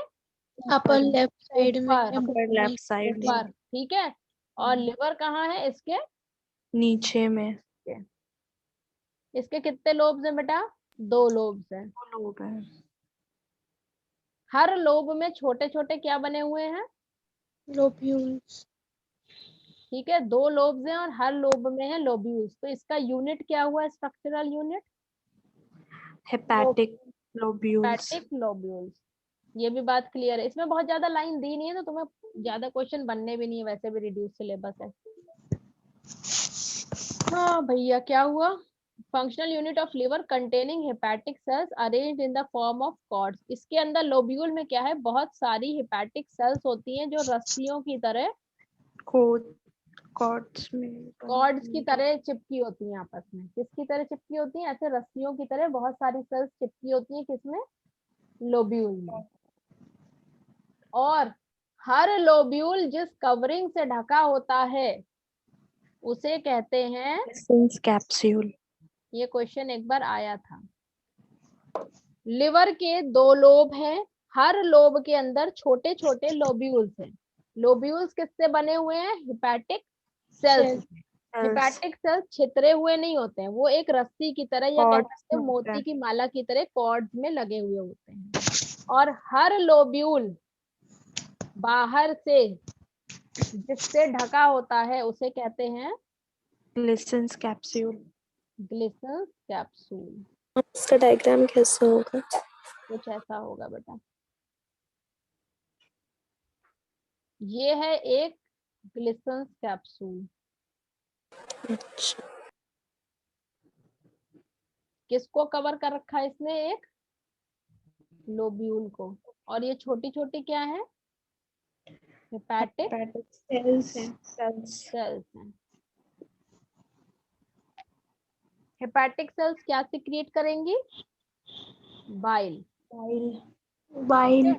अपर लेफ्ट साइड में ऊपर, या upper bottom left side में, ऊपर, ठीक है। और लिवर कहाँ है, इसके नीचे में। इसके कितने लोब्स हैं बेटा, 2 लोब्स हैं। लोब है। हर लोब में छोटे छोटे क्या बने हुए हैं, लोब्यूल्स। ठीक है, 2 लोब्स हैं और हर लोब में है लोब्यूल्स। तो इसका यूनिट क्या हुआ, structural unit, Hepatic lobules. Hepatic lobules. ये भी बात क्लियर है, इसमें बहुत ज्यादा लाइन दी नहीं है तो तुम्हें ज्यादा क्वेश्चन बनने भी नहीं है, वैसे भी रिड्यूस सिलेबस है। हाँ भैया, क्या हुआ, functional unit of liver containing hepatic cells arranged in the form of cords. इसके अंदर लोब्यूल में क्या है, बहुत सारी हेपेटिक सेल्स होती हैं जो रस्सियों की तरह, कॉर्ड्स में कॉर्ड्स की तरह चिपकी होती हैं आपस में। किसकी तरह चिपकी होती हैं, ऐसे रस्सियों की तरह बहुत सारी सेल्स चिपकी होती हैं, किसमें, लोब्यूल में। और हर लोब्यूल जिस कवरिंग से ढका होता है उसे कहते हैं, कैप्सूल। ये क्वेश्चन एक बार आया था। लिवर के 2 लोब हैं, हर लोब के अंदर छोटे छोटे लोब्यूल्स हैं। लोब्यूल्स किससे बने हुए हैं, हेपेटिक सेल्स। हेपेटिक सेल्स छितरे हुए नहीं होते हैं, वो एक रस्सी की तरह या कह सकते हैं मोती की माला की तरह कॉर्ड्स में लगे हुए होते हैं। और हर लोब्यूल बाहर से जिससे ढका होता है उसे कहते हैं ग्लिसन्स कैप्सूल। Glisson's capsule. इसका डायग्राम कैसे होगा? कुछ ऐसा होगा बेटा, ये है एक ग्लिसन्स कैप्सूल। अच्छा, किसको कवर कर रखा है इसने, एक लोब्यूल को। और ये छोटी छोटी क्या है, हेपेटिक सेल्स सेल्स हैं। हेपेटिक सेल्स क्या सिक्रिएट करेंगी, बाइल। बाइल।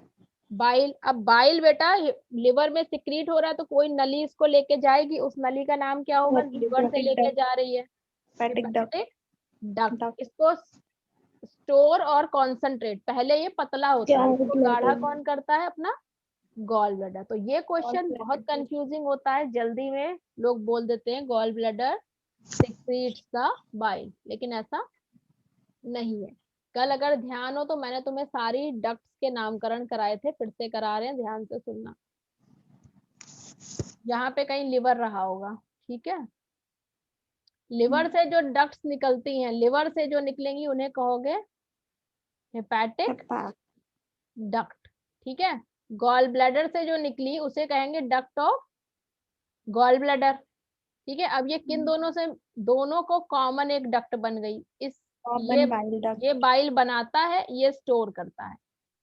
बाइल, अब बाइल बेटा लिवर में सिक्रीट हो रहा है तो कोई नली इसको लेके जाएगी, उस नली का नाम क्या होगा, लिवर से लेके जा रही है, हेपेटिक डक्ट। इसको स्टोर और कॉन्सेंट्रेट, पहले ये पतला होता है, इसको गाढ़ा कौन करता है, अपना गॉल ब्लैडर। तो ये क्वेश्चन बहुत कंफ्यूजिंग होता है, जल्दी में लोग बोल देते हैं gall bladder secretes the bile, लेकिन ऐसा नहीं है। कल अगर ध्यान हो तो मैंने तुम्हें सारी डक्ट्स के नामकरण कराए थे, फिर से करा रहे हैं, ध्यान से सुनना। यहाँ पे कहीं लिवर रहा होगा, ठीक है। लिवर से जो डक्ट्स निकलती हैं, लिवर से जो निकलेंगी उन्हें कहोगे हेपेटिक डक्ट, ठीक है। गॉल ब्लैडर से जो निकली उसे कहेंगे डक्ट ऑफ गॉल ब्लैडर, ठीक है। अब ये किन दोनों से, दोनों को कॉमन एक डक्ट बन गई, इस ये बाइल बनाता है, ये स्टोर करता है।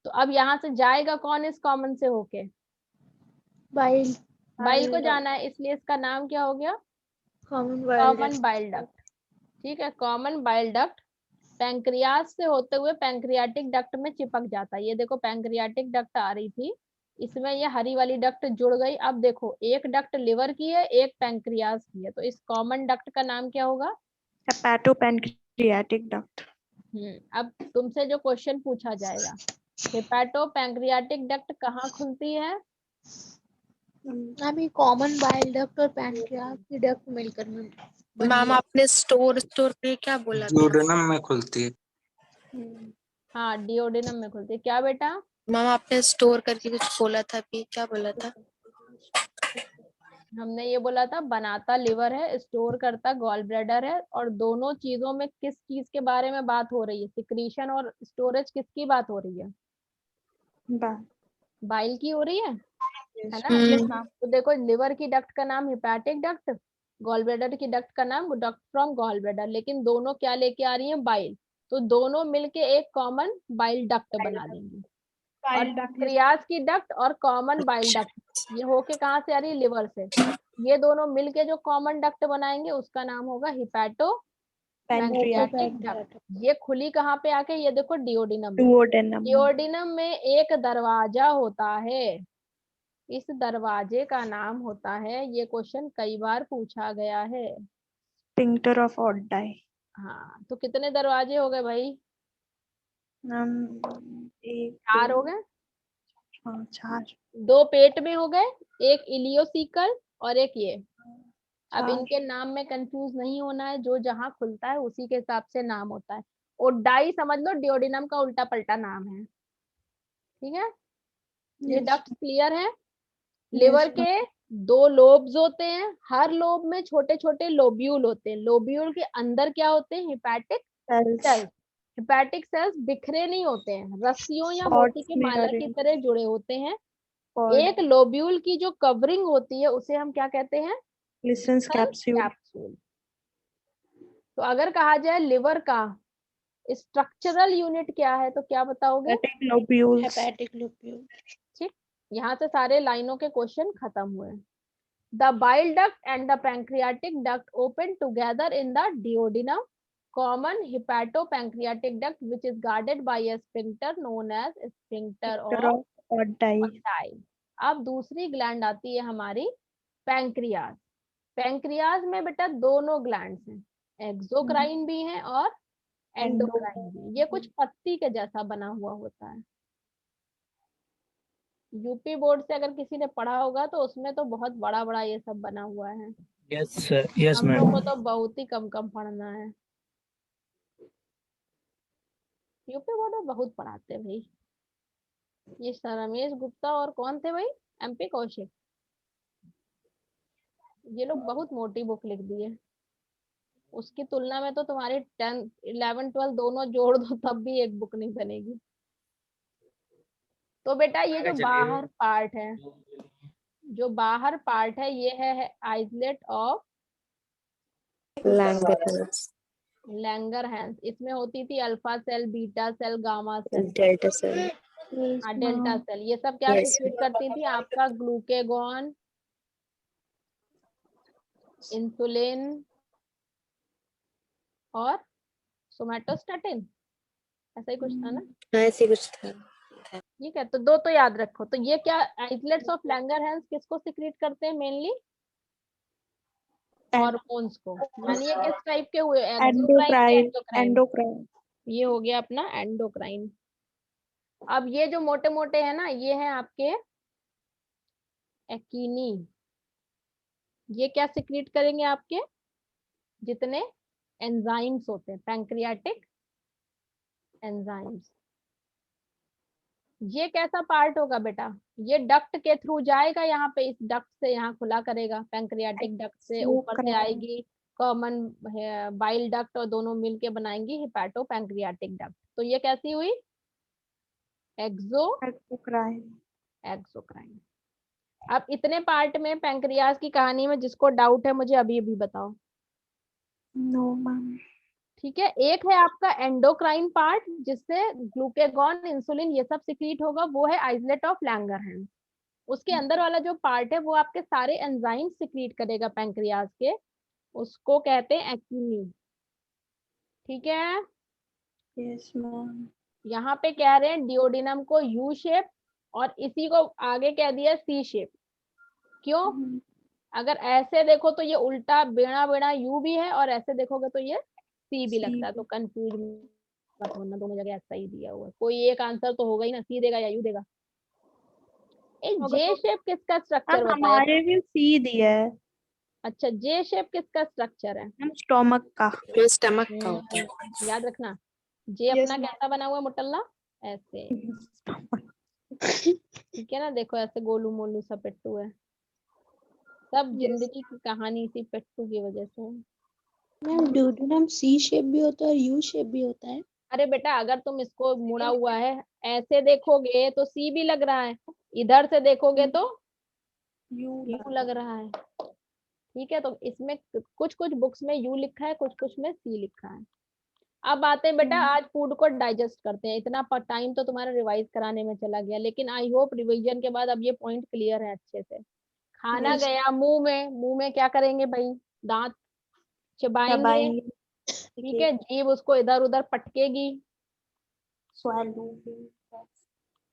तो अब यहाँ से जाएगा कौन इस कॉमन से होके, बाइल। बाइल को जाना है, इसलिए इसका नाम क्या हो गया, कॉमन कॉमन बाइल डक्ट, ठीक है। कॉमन बाइल डक्ट पैंक्रियाज से होते हुए पैंक्रियाटिक डक्ट में चिपक जाता है। ये देखो पैंक्रियाटिक डक्ट आ रही थी, इसमें ये हरी वाली डक्ट जुड़ गई। अब देखो एक डक्ट लिवर की है, एक पैंक्रियाज की है, तो इस कॉमन डक्ट का नाम क्या होगा? हेपेटोपैंक्रियाटिक डक्ट। अब तुमसे जो क्वेश्चन पूछा जाएगा, हेपेटो पैंक्रियाटिक डक्ट कहाँ खुलती है? अभी कॉमन बाइल डक्ट और पैनक्रियास की डक्ट मिलकर मैम आपने स्टोर पे क्या बोला था? ड्यूडेनम में खुलती है। हाँ, डिओडिनम में खुलती है। क्या बेटा? मैम आपने स्टोर करके कुछ बोला था, अभी क्या बोला था? हमने ये बोला था बनाता लिवर है, स्टोर करता गॉल ब्लैडर है। और दोनों चीजों में किस चीज के बारे में बात हो रही है? सिक्रीशन और स्टोरेज किसकी बात हो रही है? बाइल की हो रही है ना? तो देखो लिवर की डक्ट का नाम हिपैटिक डक्ट, गॉल ब्लैडर की डक्ट का नाम डक्ट फ्रॉम गॉल ब्लैडर, लेकिन दोनों क्या लेके आ रही है? बाइल। तो दोनों मिलके एक कॉमन बाइल डक्ट बना देंगे। और पैंक्रियाज की डक्ट और कॉमन बाइल डक्ट ये होके कहाँ से आ रही है? लिवर से। ये दोनों मिलके जो कॉमन डक्ट बनाएंगे उसका नाम होगा हिपैटो पैंक्रियाटिक डक्ट। ये खुली कहाँ पे आके? ये देखो डिओडिनम में। डिओडिनम में एक दरवाजा होता है, इस दरवाजे का नाम होता है, ये क्वेश्चन कई बार पूछा गया है, स्फिंक्टर ऑफ ऑड्डाई। हाँ, तो कितने दरवाजे हो गए भाई? चार हो गए। हाँ, 4। 2 पेट में हो गए, एक इलियोसिकल और एक ये। अब इनके नाम में कंफ्यूज नहीं होना है, जो जहां खुलता है उसी के हिसाब से नाम होता है। ओडाई समझ लो डिओडिनम का उल्टा पलटा नाम है, ठीक है? ये डक्ट क्लियर है? लिवर के 2 लोब्स होते हैं, हर लोब में छोटे छोटे लोब्यूल होते हैं। लोब्यूल के अंदर क्या होते हैं? Hepatic sales. हिपैटिक सेल्स बिखरे नहीं होते हैं, रस्सियों या मोती के माला की तरह जुड़े होते हैं। एक लोब्यूल की जो कवरिंग होती है उसे हम क्या कहते हैं? Licence capsule. तो अगर कहा जाए लिवर का स्ट्रक्चरल यूनिट क्या है तो क्या बताओगे? Hepatic lobule. ठीक, यहाँ से सारे लाइनों के क्वेश्चन खत्म हुए। The bile duct and the pancreatic duct open together in the duodenum common hepatopancreatic duct which is guarded by a sphincter known as sphincter of Oddi. अब दूसरी ग्लैंड आती है हमारी पैंक्रियाज। पैंक्रियाज में बेटा दोनों ग्लैंड्स हैं, एक्सोक्राइन भी है और एंडोक्राइन भी। ये कुछ पत्ती के जैसा बना हुआ होता है। यूपी बोर्ड से अगर किसी ने पढ़ा होगा तो उसमें तो बहुत बड़ा बड़ा ये सब बना हुआ है। यस हम लोग मैम। को तो बहुत ही कम कम पढ़ना है। यूपी बोर्ड में बहुत पढ़ाते हैं भाई। ये रमेश गुप्ता और कौन थे भाई? एमपी कौशिक। ये लोग बहुत मोटी बुक लिख दी है। उसकी तुलना में तो तुम्हारी 10, 11, 12 दोनों जोड़ दो तब भी एक बुक नहीं बनेगी। तो बेटा ये जो बाहर पार्ट है, जो बाहर पार्ट है ये है आइसलेट ऑफ लैंगरहैंस। इसमें होती थी alpha cell, beta cell, gamma cell, delta cell. Delta cell. ये सब क्या सिक्रीट करती थी? आपका ग्लूकेगॉन, इंसुलिन और सोमैटोस्टैटिन, ऐसा ही कुछ था ना? ऐसे कुछ था। ठीक है, तो 2 तो याद रखो। तो ये क्या आइसलेट्स ऑफ लैंगरहैंस किसको सिक्रीट करते हैं? मेनली हार्मोन्स को। यानी ये किस टाइप के हुए? एंडोक्राइन। ये हो गया अपना एंडोक्राइन। अब ये जो मोटे मोटे है ना, ये है आपके एक्टिनी। ये क्या सिक्रीट करेंगे? आपके जितने एंजाइम्स होते हैं, पैंक्रियाटिक एंजाइम्स। ये कैसा पार्ट होगा बेटा? ये डक्ट के थ्रू जाएगा, यहाँ पे इस डक्ट से यहाँ खुला करेगा, पैंक्रियाटिक डक्ट से ऊपर से आएगी कॉमन बाइल डक्ट और दोनों मिलके बनाएंगी हिपैटो पैंक्रियाटिक डक्ट। तो ये कैसी हुई? एक्सोक्राइन। अब इतने पार्ट में पैंक्रियाज की कहानी में जिसको डाउट है मुझे अभी अभी बताओ। No ma'am. ठीक है, एक है आपका एंडोक्राइन पार्ट जिससे ग्लूकेगॉन, इंसुलिन ये सब सिक्रीट होगा, वो है आइसलेट ऑफ लैंगरहैंस। उसके अंदर वाला जो पार्ट है वो आपके सारे एंजाइम सिक्रीट करेगा पैंक्रियाज के, उसको कहते हैं एक्टिनी। ठीक है, Yes, ma'am. यहाँ पे कह रहे हैं डिओडिनम को यू शेप और इसी को आगे कह दिया सी शेप। क्यों? अगर ऐसे देखो तो ये उल्टा बेड़ा बेड़ा यू भी है और ऐसे देखोगे तो ये सी भी लगता है, तो कंफ्यूज मत होना, दोनों जगह ऐसा ही दिया हुआ है। कोई एक आंसर तो होगा ही ना, सी देगा या यू देगा। एक जे शेप किसका स्ट्रक्चर बताया? हमारे भी सी दिया है। अच्छा, जे शेप किसका स्ट्रक्चर है? हम स्टोमक का। ये स्टमक का होता है। याद रखना, जे Yes, अपना ma'am. कैसा बना हुआ है मुटल्ला, ऐसे। ठीक है ना, देखो ऐसे गोलू मोलू सा पेट्टू है। सब जिंदगी की कहानी इसी पेट्टू की वजह से है। मैम डूडूनम सी शेप भी होता है और यू शेप भी होता है। अरे बेटा, अगर तुम इसको मुड़ा हुआ है ऐसे देखोगे तो सी भी लग रहा है, इधर से देखोगे तो यू लग रहा है। ठीक है, तो इसमें कुछ कुछ बुक्स में यू लिखा है, कुछ कुछ में सी लिखा है। अब आते हैं बेटा, आज फूड को डाइजेस्ट करते हैं। इतना टाइम तो तुम्हारा रिवाइज कराने में चला गया, लेकिन आई होप रिवीजन के बाद अब ये पॉइंट क्लियर है अच्छे से। खाना गया मुंह में क्या करेंगे भाई? दांत चबाएंगे। ठीक है, जीभ उसको इधर उधर पटकेगी।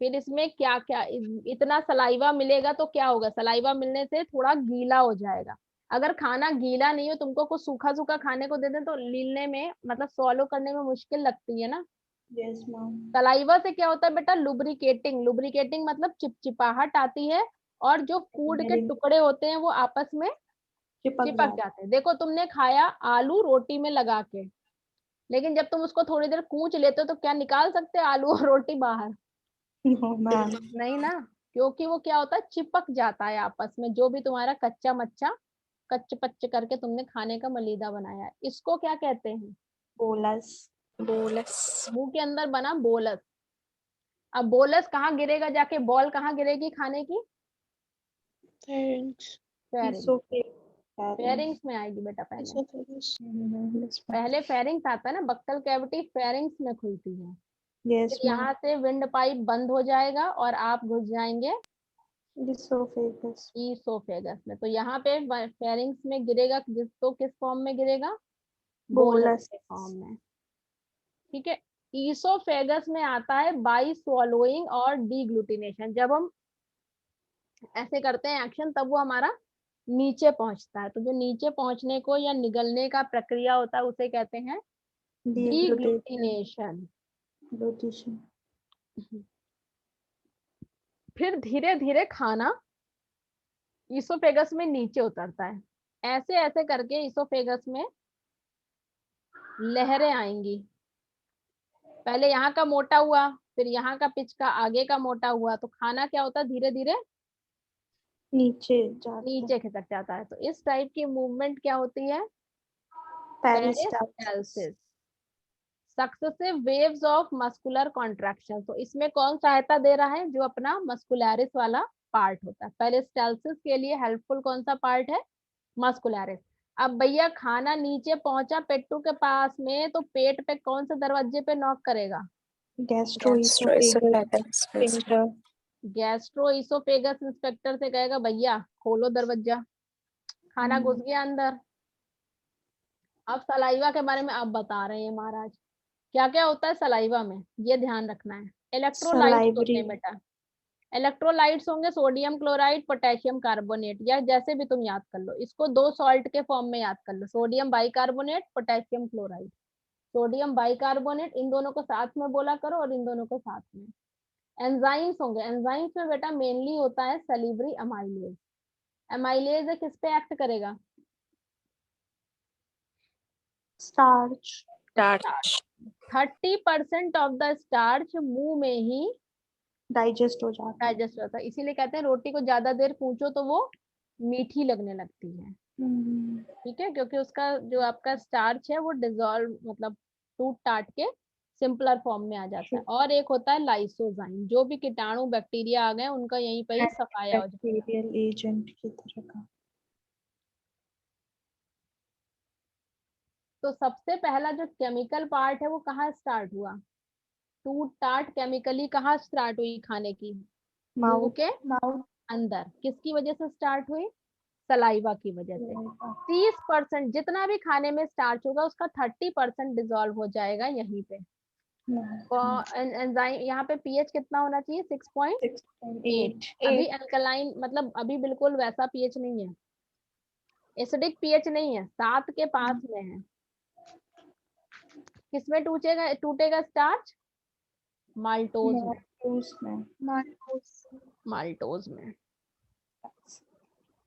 फिर इसमें क्या क्या, इतना सलाइवा मिलेगा तो क्या होगा? सलाइवा मिलने से थोड़ा गीला हो जाएगा। अगर खाना गीला नहीं हो, तुमको कुछ सूखा सूखा खाने को दे दें तो लीलने में, मतलब सॉलो करने में मुश्किल लगती है ना। Yes, ma'am. सलाइवा से क्या होता है बेटा? लुब्रिकेटिंग। लुब्रिकेटिंग मतलब चिपचिपाहट आती है और जो फूड के टुकड़े होते हैं वो आपस में चिपक जाते हैं। देखो, तुमने खाया आलू रोटी में लगा के, लेकिन जब तुम उसको थोड़ी देर कूच लेते हो तो क्या निकाल सकते हो आलू और रोटी बाहर? No, ma'am. नहीं ना, क्योंकि वो क्या होता है, चिपक जाता है आपस में। जो भी तुम्हारा कच्चा मच्चा कच्च पच्च करके तुमने खाने का मलीदा बनाया है, इसको क्या कहते हैं? बोलस। बोलस। मुंह के अंदर बना बोलस। अब बोलस कहाँ गिरेगा जाके? बॉल कहाँ गिरेगी खाने की? फेरिंग्स। फेरिंग्स में आएगी बेटा। पहले फेरिंग्स आता है ना, बक्कल कैविटी फेरिंग्स में खुलती है। Yes, फिर यहाँ से विंड पाइप बंद हो जाएगा और आप घुस जाएंगे ईसोफेगस में। तो यहाँ पे फेरिंग्स में गिरेगा, तो किस फॉर्म में गिरेगा? बोलस के फॉर्म में। ठीक है, ईसोफेगस में आता है बाई स्वॉलोइंग और डीग्लूटिनेशन। जब हम ऐसे करते हैं एक्शन, तब वो हमारा नीचे पहुंचता है। तो जो नीचे पहुंचने को या निगलने का प्रक्रिया होता है उसे कहते हैं डीग्लूटिनेशन। फिर धीरे धीरे खाना ईसोफेगस में नीचे उतरता है। ऐसे ऐसे करके ईसोफेगस में लहरें आएंगी। पहले यहाँ का मोटा हुआ, फिर यहाँ का पिच का आगे का मोटा हुआ, तो खाना क्या होता है? धीरे धीरे नीचे खिसक जाता है। तो इस टाइप की मूवमेंट क्या होती है? Peristalsis. Successive waves of muscular contraction. तो इसमें कौन सहायता दे रहा है? जो अपना मस्कुलरिस वाला पार्ट होता है। पेरिस्टाल्सिस के लिए हेल्पफुल कौन सा पार्ट है? मस्कुलरिस। अब भैया खाना नीचे पहुंचा पेट्टू के पास में, तो पेट पे कौन से दरवाजे पे नॉक करेगा? गैस्ट्रोइसोफेगस इंस्पेक्टर से कहेगा भैया खोलो दरवाजा, खाना घुस गया अंदर। अब सलाइवा के बारे में आप बता रहे हैं महाराज, क्या क्या होता है सलाइवा में, ये ध्यान रखना है। इलेक्ट्रोलाइट्स होते हैं बेटा। इलेक्ट्रोलाइट्स होंगे सोडियम क्लोराइड, पोटेशियम कार्बोनेट, या जैसे भी तुम याद कर लो। इसको दो सॉल्ट के फॉर्म में याद कर लो, sodium bicarbonate, potassium chloride. Sodium bicarbonate, इन दोनों को साथ में बोला करो और इन दोनों को साथ में। एंजाइम्स होंगे। एंजाइम्स में बेटा मेनली होता है सलीवरी अमाइलेज। अमाइलेज किस पे एक्ट करेगा? स्टार्च। 30% ऑफ द स्टार्च मुंह में ही डाइजेस्ट हो जाता है। इसीलिए कहते हैं रोटी को ज्यादा देर पूछो तो वो मीठी लगने लगती है। ठीक है, क्योंकि उसका जो आपका स्टार्च है वो डिजोल्व, मतलब टूट टाट के सिंपलर फॉर्म में आ जाता है। और एक होता है लाइसोजाइम, जो भी कीटाणु बैक्टीरिया आ गए उनका यहीं पे ही सफाया हो जाता है। एजेंट की तरह का। तो सबसे पहला जो केमिकल पार्ट है वो कहाँ स्टार्ट हुआ? टूट टाट केमिकली कहाँ स्टार्ट हुई खाने की? मुंह के अंदर। किसकी वजह से स्टार्ट हुई? सलाइवा की वजह से। 30% जितना भी खाने में स्टार्च होगा उसका 30% डिजोल्व हो जाएगा यहीं पे। एंजाइम यहाँ पे पीएच कितना होना चाहिए? 6.8। अभी अल्कलाइन मतलब अभी बिल्कुल वैसा पीएच नहीं है, एसिडिक पीएच नहीं है, 7 के पास में है। किसमें टूटेगा स्टार्च? माल्टोज में। माल्टोज में।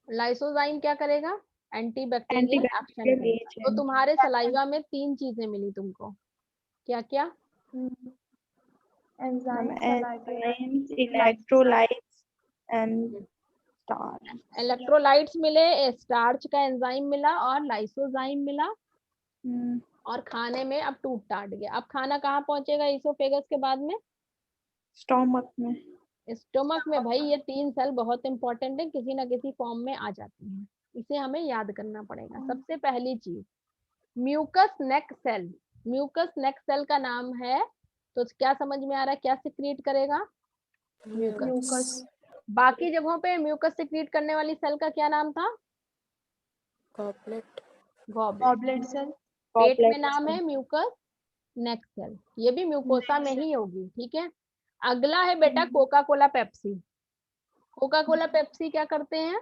लाइसोजाइम क्या करेगा? एंटीबैक्टीरियल एक्शन करेगा। तो तुम्हारे सलाइवा में 3 चीजें मिली तुमको, क्या क्या? Electrolytes and starch. इलेक्ट्रोलाइट्स मिले, स्टार्च का एंजाइम मिला और लाइसोजाइम मिला। और खाने में अब टूट टाट गया। अब खाना कहाँ पहुंचेगा इसोफेगस के बाद में? स्टोमक में। स्टोमक में। भाई ये 3 सेल बहुत इंपॉर्टेंट है, किसी ना किसी फॉर्म में आ जाती हैं, इसे हमें याद करना पड़ेगा। सबसे पहली चीज mucus neck cell. Mucus neck cell का नाम है, तो क्या समझ में आ रहा है क्या सिक्रीट करेगा? म्यूकस। बाकी जगहों पे म्यूकस सिक्रीट करने वाली सेल का क्या नाम था? Goblet cell. पेट में नाम है म्यूकस नेक सेल, ये भी म्यूकोसा में ही होगी। ठीक है, अगला है बेटा Coca Cola Pepsi. Coca Cola Pepsi क्या करते हैं?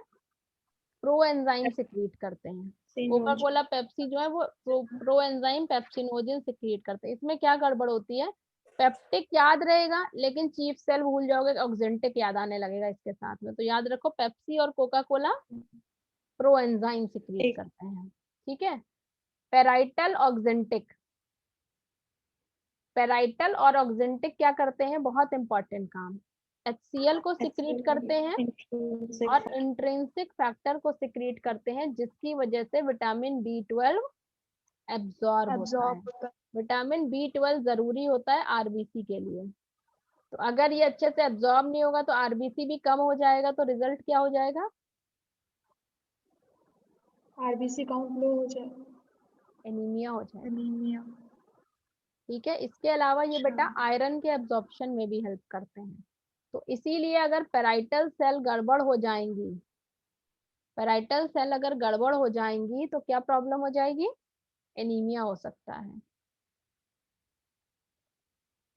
प्रो एंजाइम सिक्रीट करते हैं। कोका कोला पेप्सी जो है वो प्रो एंजाइम पेप्सिनोजन सिक्रीट करते हैं। इसमें क्या गड़बड़ होती है? पेप्टिक याद रहेगा लेकिन चीफ सेल भूल जाओगे, ऑक्जेंटिक याद आने लगेगा इसके साथ में। तो याद रखो पेप्सी और Coca Cola pro enzyme secrete करते हैं। ठीक है, पेराइटल ऑक्जेंटिक। पेराइटल और ऑक्जेंटिक क्या करते हैं? बहुत इंपॉर्टेंट काम। HCl को सिक्रीट करते हैं और इंट्रिंसिक फैक्टर को सिक्रीट करते हैं, जिसकी वजह से विटामिन B12 एब्जॉर्ब होता है। विटामिन B12 जरूरी होता है आरबीसी के लिए। तो अगर ये अच्छे से एब्जॉर्ब नहीं होगा तो आरबीसी भी कम हो जाएगा, तो रिजल्ट क्या हो जाएगा? आरबीसी काउंट लो हो जाएगा, एनीमिया हो जाएगा। एनीमिया। ठीक है, इसके अलावा ये बेटा आयरन के एब्जॉर्प्शन में भी हेल्प करते हैं। तो इसीलिए अगर पेराइटल सेल गड़बड़ हो जाएंगी, पेराइटल सेल अगर गड़बड़ हो जाएंगी तो क्या प्रॉब्लम हो जाएगी? एनीमिया हो सकता है।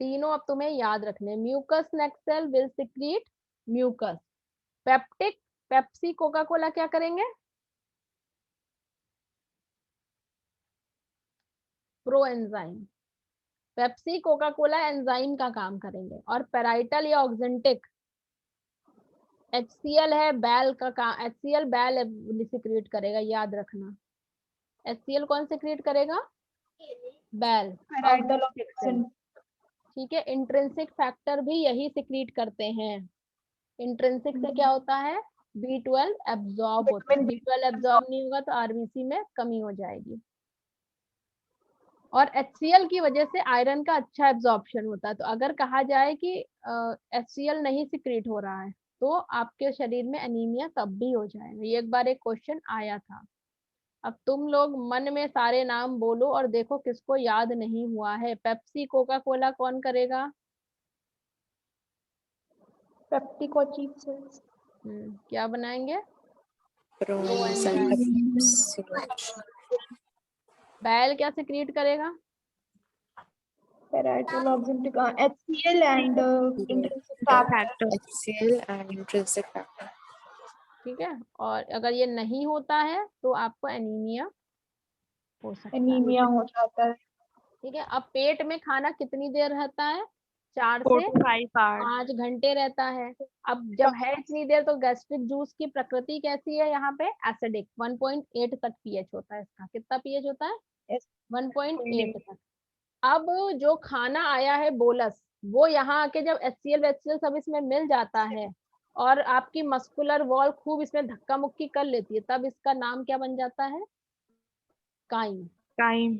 तीनों अब तुम्हें याद रखने। Mucus neck cell will secrete mucus. Peptic, Pepsi Coca Cola क्या करेंगे? Pro enzyme. Pepsi Coca Cola enzyme का काम करेंगे। और पेराइटल या ऑक्जेंटिक HCl है, बैल का काम। HCl बैल सिक्रीट करेगा, याद रखना। HCl कौन सिक्रीट करेगा? बैल। ठीक है, इंट्रिंसिक फैक्टर भी यही सिक्रीट करते हैं। इंट्रिंसिक से क्या होता है? B12 एब्जॉर्ब होता है। B12 एब्जॉर्ब नहीं होगा तो आरबीसी में कमी हो जाएगी। और HCl की वजह से आयरन का अच्छा एब्जॉर्प्शन होता है। तो अगर कहा जाए कि HCl नहीं सिक्रीट हो रहा है तो आपके शरीर में एनीमिया तब भी हो जाएगा। ये एक बार एक क्वेश्चन आया था। अब तुम लोग मन में सारे नाम बोलो और देखो किसको याद नहीं हुआ है। पेप्सी कोका कोला कौन करेगा? पेप्टिक और चीफ सेल्स क्या बनाएंगे? बैल क्या सिक्रीट करेगा? Parietal oxyntic HCl and intrinsic factor. ठीक है, और अगर ये नहीं होता है तो आपको एनीमिया हो सकता है। एनीमिया हो जाता है। ठीक है, अब पेट में खाना कितनी देर रहता है? 4 से 5 घंटे रहता है। अब जब है इतनी देर तो गैस्ट्रिक जूस की प्रकृति कैसी है? यहाँ पे एसिडिक। 1.8 तक पीएच होता है इसका। कितना पीएच होता है? 1.8 तक। अब जो खाना आया है बोलस, वो यहाँ आके जब HCl सब इसमें मिल जाता है और आपकी मस्कुलर वॉल खूब इसमें धक्का मुक्की कर लेती है, तब इसका नाम क्या बन जाता है? काइम। काइम।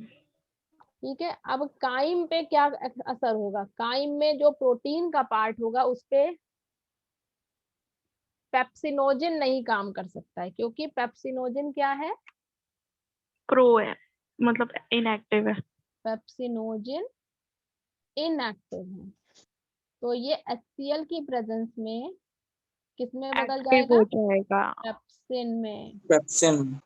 ठीक है, अब काइम पे क्या असर होगा? काइम में जो प्रोटीन का पार्ट होगा उस पे पेप्सिनोजन नहीं काम कर सकता है, क्योंकि पेप्सिनोजन क्या है? प्रो है, मतलब इनएक्टिव है। पेप्सिनोजन इनएक्टिव है। तो ये HCl की प्रेजेंस में किसमें बदल जाएगा? हो जाएगा पेप्सिन में। पेप्सिन।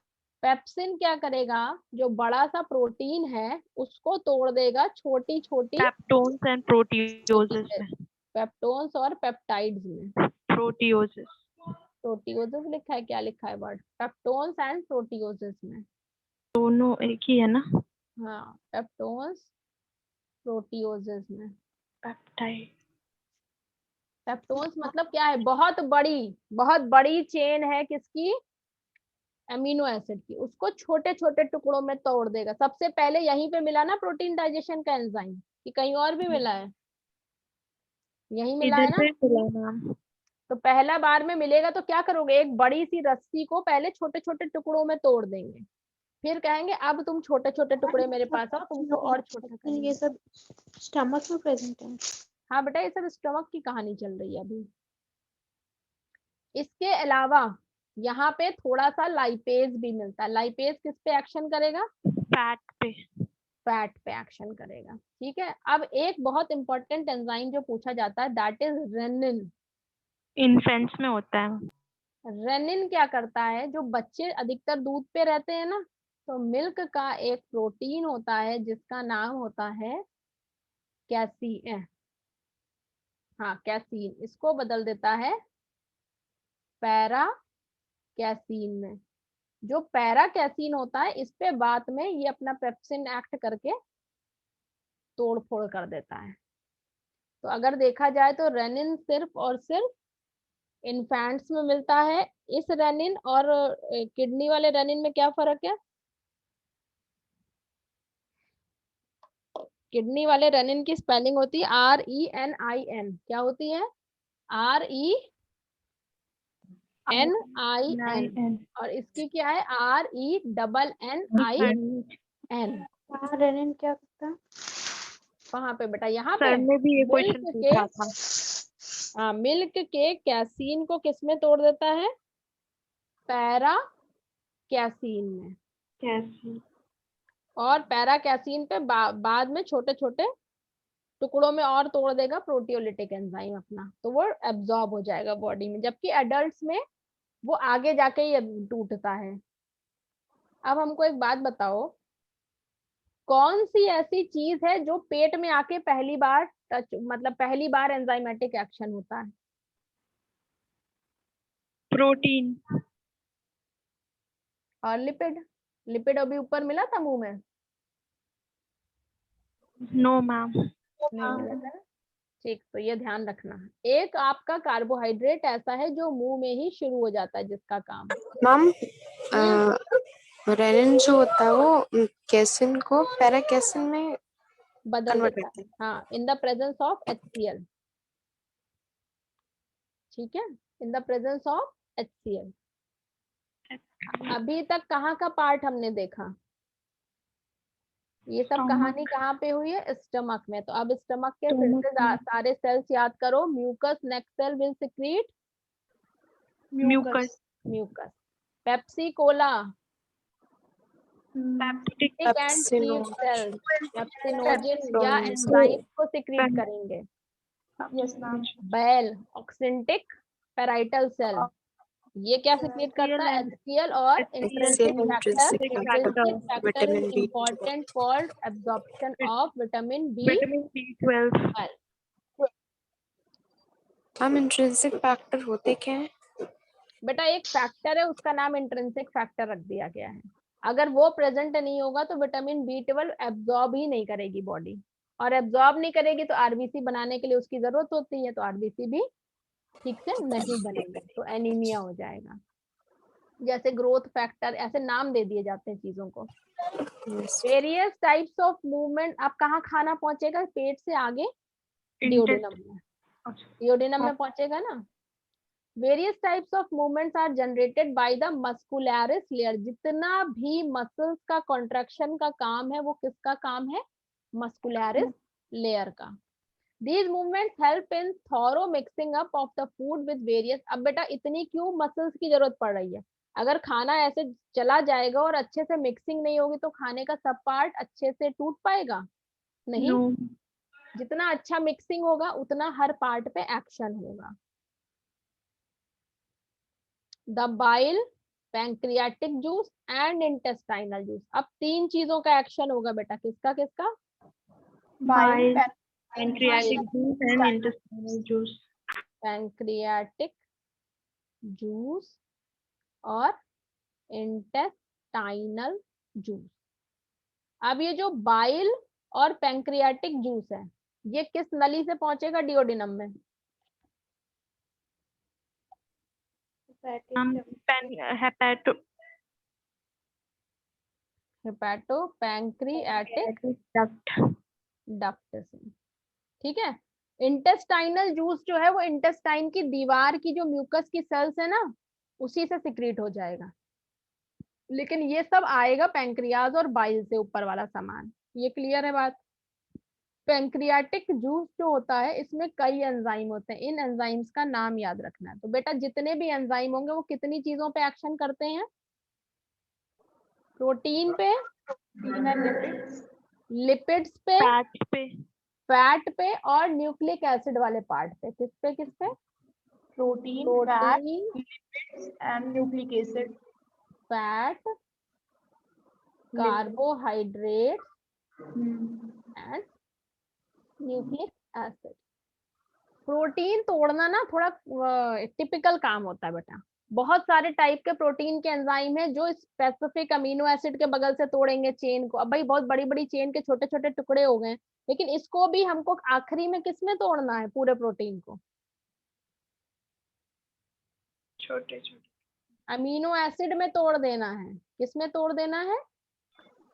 पेप्सिन क्या करेगा, जो बड़ा सा प्रोटीन है उसको तोड़ देगा छोटी छोटी पेप्टोन्स एंड प्रोटियोजेस में, पेप्टोन्स और पेप्टाइड्स में। प्रोटियोजेस, प्रोटियोजेस लिखा है, क्या लिखा है वर्ड, पेप्टोन्स एंड प्रोटियोजेस में। दोनों एक ही है ना? हाँ, पेप्टोन्स प्रोटियोजेस में। पेप्टाइड, पेप्टोन्स मतलब क्या है, बहुत बड़ी चेन है किसकी, एमिनो एसिड की, उसको छोटे छोटे टुकड़ों में तोड़ देगा। सबसे पहले यहीं पे मिला ना प्रोटीन डाइजेशन का एंजाइम, कि कहीं और भी मिला है, यहीं मिला है इधर ना। पे मिला मैम। तो पहला बार में मिलेगा तो क्या करोगे, एक बड़ी सी रस्सी को पहले छोटे छोटे टुकड़ों में तोड़ देंगे, फिर कहेंगे अब तुम छोटे छोटे टुकड़े मेरे पास आओ, तुमको और छोटा ये करेंगे। सब स्टमक में प्रेजेंट है। हाँ बेटा, ये सब स्टमक की कहानी चल रही है अभी। इसके अलावा यहाँ पे थोड़ा सा लाइपेज भी मिलता है। लाइपेज किस पे एक्शन करेगा, फैट पे, फैट पे एक्शन करेगा। ठीक है, अब एक बहुत इंपॉर्टेंट एंजाइम जो पूछा जाता है दैट इज रेनिन। इन्फेंट्स में होता है। रेनिन क्या करता है, जो बच्चे अधिकतर दूध पे रहते हैं ना, तो मिल्क का एक प्रोटीन होता है जिसका नाम होता है कैसीन। हाँ कैसीन, इसको बदल देता है पैरा कैसीन में। जो पैरा कैसीन होता है इस पे बाद में ये अपना पेप्सिन एक्ट करके तोड़ फोड़ कर देता है। तो अगर देखा जाए तो रेनिन सिर्फ और सिर्फ इन्फेंट्स में मिलता है। इस रेनिन और किडनी वाले रेनिन में क्या फर्क है, किडनी वाले रेनिन की स्पेलिंग होती है RENIN, क्या होती है, RENIN, और इसकी क्या है RENNIN। हाँ, रेनिन क्या करता है? कहाँ पे बेटा, यहाँ पे सर ने भी ये मिल्क क्वेश्चन के, पूछा था। हाँ मिल्क के कैसीन को किसमें तोड़ देता है, पैरा कैसीन में। कैसी? और पैरा कैसीन पे बाद में छोटे छोटे टुकड़ों में और तोड़ देगा प्रोटियोलिटिक एंजाइम अपना, तो वो एब्जॉर्ब हो जाएगा बॉडी में। जबकि एडल्ट्स में वो आगे जाके ही टूटता है। अब हमको एक बात बताओ, कौन सी ऐसी चीज है जो पेट में आके पहली बार टच, मतलब पहली बार एंजाइमेटिक एक्शन होता है, प्रोटीन। और लिपिड, लिपिड अभी ऊपर मिला था मुंह में, नो मैम। नहीं मिला था ना? ठीक, तो ये ध्यान रखना। एक आपका कार्बोहाइड्रेट ऐसा है जो मुंह में ही शुरू हो जाता है, जिसका काम मैम रेनिन जो होता है वो कैसिन को पैरा कैसिन में बदल कन्वर्ट देता करता है। हाँ, in the presence of HCl। ठीक है, in the presence of HCl। अभी तक कहाँ का पार्ट हमने देखा, ये सब कहानी कहाँ पे हुई है, स्टमक में। तो अब स्टमक के फिर से सारे सेल्स याद करो। Mucus next cell will secrete mucus, mucus. Pepsi cola peptic and sleeve cells pepsinogen या एंजाइम को सिक्रीट करेंगे। यस मैम बैल ऑक्सिंटिक पैराइटल सेल, ये क्या सिक्रीट करता है, HCl और intrinsic factor. Intrinsic factor is important for absorption of vitamin B12। हम इंट्रिंसिक फैक्टर होते क्या है? बेटा एक फैक्टर है, उसका नाम इंट्रिंसिक फैक्टर रख दिया गया है। अगर वो प्रेजेंट नहीं होगा तो विटामिन B12 एब्जॉर्ब ही नहीं करेगी बॉडी, और एब्जॉर्ब नहीं करेगी तो RBC बनाने के लिए उसकी जरूरत होती है, तो RBC भी ठीक से नहीं बनेंगे, तो एनीमिया हो जाएगा। जैसे ग्रोथ फैक्टर, ऐसे नाम दे दिए जाते हैं चीजों को। वेरियस टाइप्स ऑफ मूवमेंट, अब कहाँ खाना पहुंचेगा, पेट से आगे डिओडिनम में, डिओडिनम में पहुंचेगा ना। Various types of movements are generated by the muscularis layer. जितना भी मसल्स का कॉन्ट्रैक्शन का काम है वो किसका काम है, मस्कुलरिस लेयर का। These movements help in thorough mixing up of the food with various। अब बेटा इतनी क्यों मसल्स की जरूरत पड़ रही है, अगर खाना ऐसे चला जाएगा और अच्छे से मिक्सिंग नहीं होगी तो खाने का सब पार्ट अच्छे से टूट पाएगा नहीं। जितना अच्छा मिक्सिंग होगा उतना हर पार्ट पे एक्शन होगा। The bile pancreatic juice and intestinal juice. अब 3 चीजों का एक्शन होगा बेटा, किसका किसका? Bile, pancreatic juice and intestinal juice. Pancreatic juice और इंटेस्टाइनल जूस। अब ये जो बाइल और पैंक्रियाटिक जूस है, ये किस नली से पहुंचेगा डिओडिनम में? हेपाटो पैंक्रियाटिक डक्ट से। ठीक है। इंटेस्टाइनल जूस जो है वो इंटेस्टाइन की दीवार की जो म्यूकस की सेल्स है ना, उसी से सिक्रीट हो जाएगा। लेकिन ये सब आएगा पैंक्रियाज और बाइल से, ऊपर वाला सामान। ये क्लियर है बात? पैंक्रियाटिक जूस जो होता है इसमें कई एंजाइम होते हैं, इन एंजाइम्स का नाम याद रखना है। तो बेटा जितने भी एंजाइम होंगे वो कितनी चीजों पे एक्शन करते हैं? प्रोटीन पे, लिपिड्स पे, फैट पे और न्यूक्लिक एसिड वाले पार्ट पे। किस पे किस पे? Protein, and nucleic acid. Fat, carbohydrate and nucleic acid. Protein तोड़ना ना थोड़ा टिपिकल काम होता है बेटा। बहुत सारे टाइप के प्रोटीन के एंजाइम है जो स्पेसिफिक अमीनो एसिड के बगल से तोड़ेंगे चेन को। अब भाई बहुत बड़ी बड़ी चेन के छोटे छोटे टुकड़े हो गए, लेकिन इसको भी हमको आखिरी में किस में तोड़ना है? पूरे प्रोटीन को छोटे छोटे अमीनो एसिड में तोड़ देना है। किस में तोड़ देना है?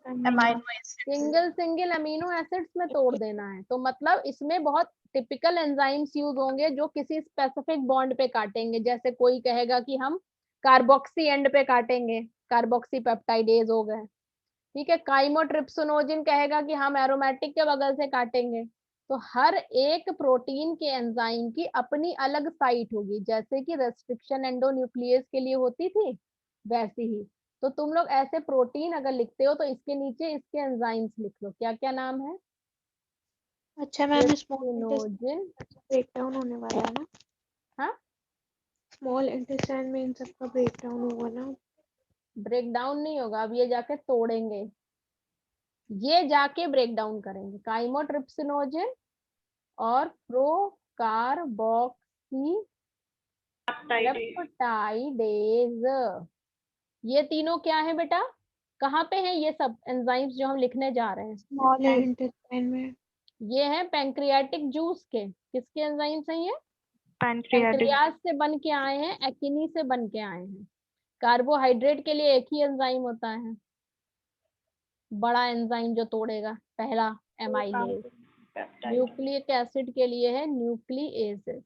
amino acids. Single single amino acids में तोड़ देना है। तो मतलब इसमें बहुत टिपिकल एंजाइम्स यूज होंगे जो किसी स्पेसिफिक बॉन्ड पे काटेंगे। जैसे कोई कहेगा कि हम कार्बोक्सी एंड पे काटेंगे, कार्बोक्सी पेप्टाइडेज हो गए। ठीक है। काइमोट्रिप्सिनोजिन कहेगा कि हम एरोमेटिक के बगल से काटेंगे। तो हर एक प्रोटीन के एंजाइम की अपनी अलग साइट होगी, जैसे कि रेस्ट्रिक्शन एंडोन्यूक्लियस के लिए होती थी वैसी ही। तो तुम लोग ऐसे प्रोटीन अगर लिखते हो तो इसके नीचे इसके एंजाइम्स लिख लो। क्या क्या नाम है? अच्छा मैम, ट्रिप्सिनोजिन। ब्रेकडाउन होने वाला है ना? हाँ, स्मॉल इंटेस्टाइन में इन सब का ब्रेकडाउन होगा ना? ब्रेकडाउन नहीं होगा, अब ये जाके तोड़ेंगे, ये जाके ब्रेकडाउन करेंगे। काइमोट्रिप्सिनोजिन और प्रोकार्बोक्सी पेप्टाइडेज, ये तीनों क्या है बेटा? कहाँ पे है ये सब एंजाइम्स जो हम लिखने जा रहे हैं? स्मॉल इंटेस्टाइन में। ये है पैंक्रियाटिक जूस के। किसके एंजाइम्स हैं ये? Pancreatic. पैंक्रियाज से बन के आए हैं, एक्टिनी से बन के आए हैं। कार्बोहाइड्रेट के लिए एक ही एंजाइम होता है, बड़ा एंजाइम जो तोड़ेगा, पहला एमाइलेज। न्यूक्लिक एसिड के लिए है न्यूक्लिएसेस।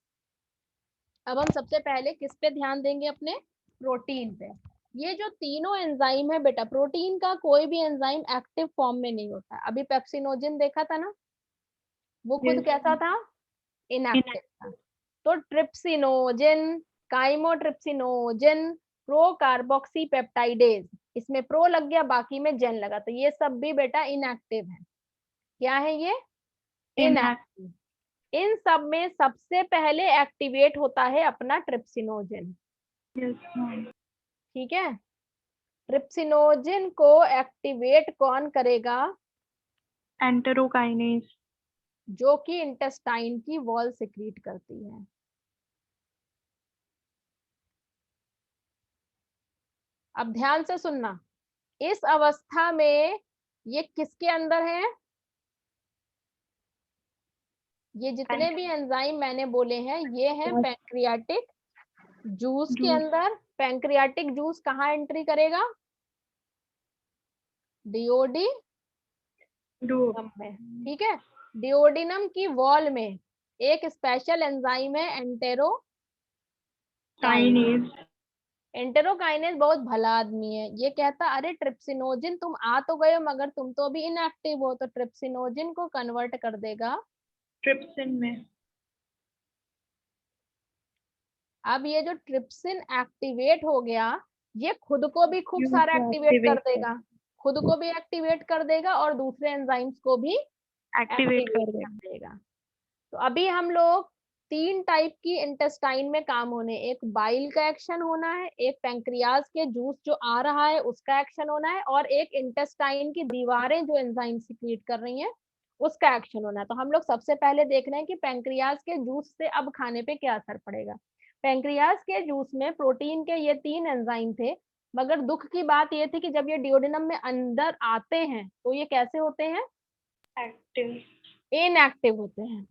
अब हम सबसे पहले किस पे ध्यान देंगे? अपने प्रोटीन पे। ये जो तीनों एंजाइम है बेटा, प्रोटीन का कोई भी एंजाइम एक्टिव फॉर्म में नहीं होता। अभी पेप्सिनोजिन देखा था ना, वो खुद कैसा था? इनएक्टिव था। तो ट्रिप्सिनोजिन, काइमोट्रिप्सिनोजिन, प्रोकार्बोक्सी पेप्टाइडेज, इसमें प्रो लग गया, बाकी में जेन लगा, तो ये सब भी बेटा इनएक्टिव है। क्या है ये? इनएक्टिव। इन सब में सबसे पहले एक्टिवेट होता है अपना ट्रिप्सिनोजिन। ठीक है। ट्रिप्सिनोजिन को एक्टिवेट कौन करेगा? Enterokinase. जो कि इंटेस्टाइन की वॉल सिक्रीट करती है। अब ध्यान से सुनना, इस अवस्था में ये किसके अंदर है? ये जितने भी एंजाइम मैंने बोले हैं ये है पैंक्रियाटिक जूस के अंदर। पैंक्रियाटिक जूस कहाँ एंट्री करेगा? डिओडिनम में। ठीक है। डिओडिनम की वॉल में एक स्पेशल एंजाइम है एंटेरोकाइनेज। एंटेरोकाइनेज बहुत भला आदमी है। ये कहता अरे ट्रिप्सिनोजिन तुम आ तो गए हो मगर तुम तो अभी इनएक्टिव हो, तो ट्रिप्सिनोजिन को कन्वर्ट कर देगा ट्रिप्सिन में। अब ये जो ट्रिप्सिन एक्टिवेट हो गया, ये खुद को भी खूब सारा एक्टिवेट कर देगा, खुद को भी एक्टिवेट कर देगा और दूसरे एंजाइम्स को भी एक्टिवेट कर देगा। तो अभी हम लोग तीन टाइप की इंटेस्टाइन में काम होने, एक बाइल का एक्शन होना है, एक पैंक्रियाज के जूस जो आ रहा है उसका एक्शन होना है, और एक इंटेस्टाइन की दीवारें जो एंजाइम सिक्रीट कर रही हैं उसका एक्शन होना है। तो हम लोग सबसे पहले देख रहे हैं कि पैंक्रियाज के जूस से अब खाने पे क्या असर पड़ेगा। पैंक्रियाज के जूस में प्रोटीन के ये 3 एंजाइम थे, मगर दुख की बात ये थी कि जब ये डिओडिनम में अंदर आते हैं तो ये कैसे होते हैं, एक्टिव, इनएक्टिव होते हैं।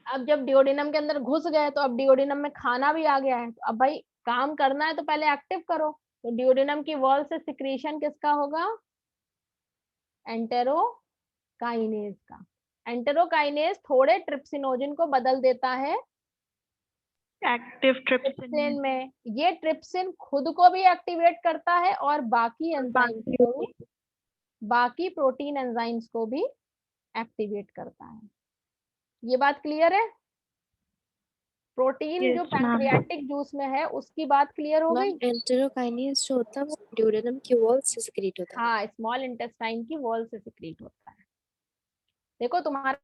अब जब डिओडिनम के अंदर घुस गए तो अब डिओडिनम में खाना भी आ गया है, तो अब भाई काम करना है तो पहले एक्टिव करो। तो डिओडिनम की वॉल से सिक्रीशन किसका होगा, एंटेरोकाइनेज का। एंटेरोकाइनेज थोड़े ट्रिप्सिनोजिन को बदल देता है एक्टिव ट्रिप्सिन में। ये ट्रिप्सिन खुद को भी एक्टिवेट करता है और बाकी एंजाइम्स को भी, बाकी प्रोटीन एंजाइम्स को भी एक्टिवेट करता है। ये बात क्लियर है? प्रोटीन जो पैंक्रियाटिक जूस में है उसकी बात क्लियर हो गई? मैम एंटेरोकाइनेज जो होता है वो ड्यूडेनम की वॉल से सिक्रीट होता है। हाँ, स्मॉल इंटेस्टाइन की वॉल से सिक्रीट होता है। देखो तुम्हारा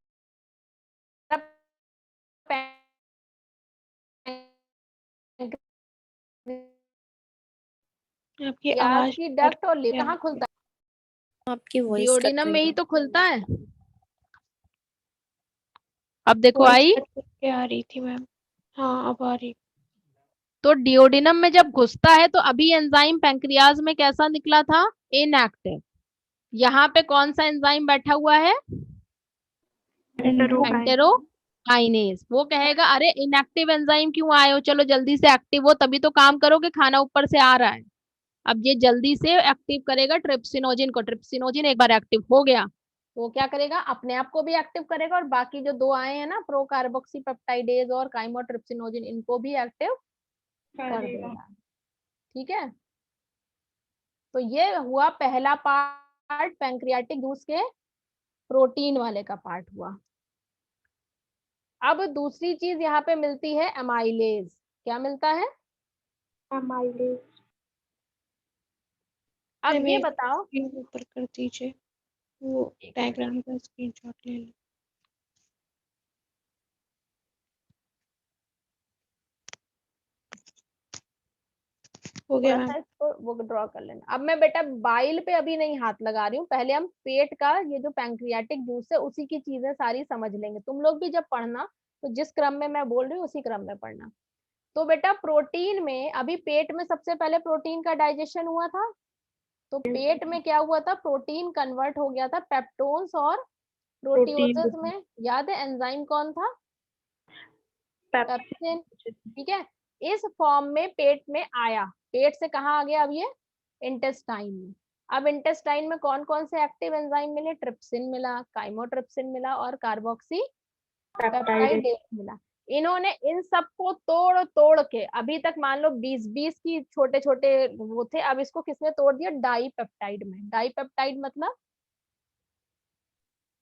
आपकी प्याज आवाज की डक्ट और लिवर कहाँ खुलता है? आपकी वॉइस डिओडिनम में ही तो खुलता है। अब देखो आई? के आ रही थी मैम। हाँ अब आ रही। तो डिओडिनम में जब घुसता है तो अभी एंजाइम पैंक्रियाज में कैसा निकला था, इनएक्टिव। यहाँ पे कौन सा एंजाइम बैठा हुआ है, एंटेरोकाइनेज। वो कहेगा अरे इनएक्टिव एंजाइम क्यों आए हो, चलो जल्दी से एक्टिव हो, तभी तो काम करोगे, खाना ऊपर से आ रहा है। अब ये जल्दी से एक्टिव करेगा ट्रिप्सिनोजिन को। ट्रिप्सिनोजिन एक बार एक्टिव हो गया तो वो क्या करेगा, अपने आप को भी एक्टिव करेगा और बाकी जो 2 आए हैं ना, प्रोकार्बोक्सीपेप्टाइडेज और काइमोट्रिप्सिनोजिन, इनको भी एक्टिव कर देगा। ठीक है, तो ये हुआ पहला पार्ट, पैंक्रियाटिक जूस के प्रोटीन वाले का पार्ट हुआ। अब दूसरी चीज यहाँ पे मिलती है एमाइलेज। क्या मिलता है? एमाइलेज। अब ये बताओ, ऊपर कर दीजिए, वो डायग्राम का स्क्रीनशॉट ले लो। हो गया थोड़ा सा इसको वो ड्रॉ कर लेना। अब मैं बेटा बाइल पे अभी नहीं हाथ लगा रही हूँ, पहले हम पेट का ये जो पैंक्रियाटिक जूस है उसी की चीजें सारी समझ लेंगे। तुम लोग भी जब पढ़ना तो जिस क्रम में मैं बोल रही हूँ उसी क्रम में पढ़ना। तो बेटा प्रोटीन में अभी पेट में सबसे पहले प्रोटीन का डाइजेशन हुआ था, तो पेट में क्या हुआ था, प्रोटीन कन्वर्ट हो गया था पेप्टोन्स और प्रोटियोजेस में। याद है एंजाइम कौन था, पेप्सिन। ठीक है, इस फॉर्म में पेट में आया, पेट से कहाँ आ गया अब ये, इंटेस्टाइन में। अब इंटेस्टाइन में कौन कौन से एक्टिव एंजाइम मिले, ट्रिप्सिन मिला, काइमोट्रिप्सिन मिला और कार्बोक्सी पेप्टाइडेज मिला। इन्होंने इन सबको तोड़ तोड़ के अभी तक मान लो 20-20 की छोटे छोटे वो थे, अब इसको किसने तोड़ दिया, डाई पेप्टाइड में। डाई पेप्टाइड मतलब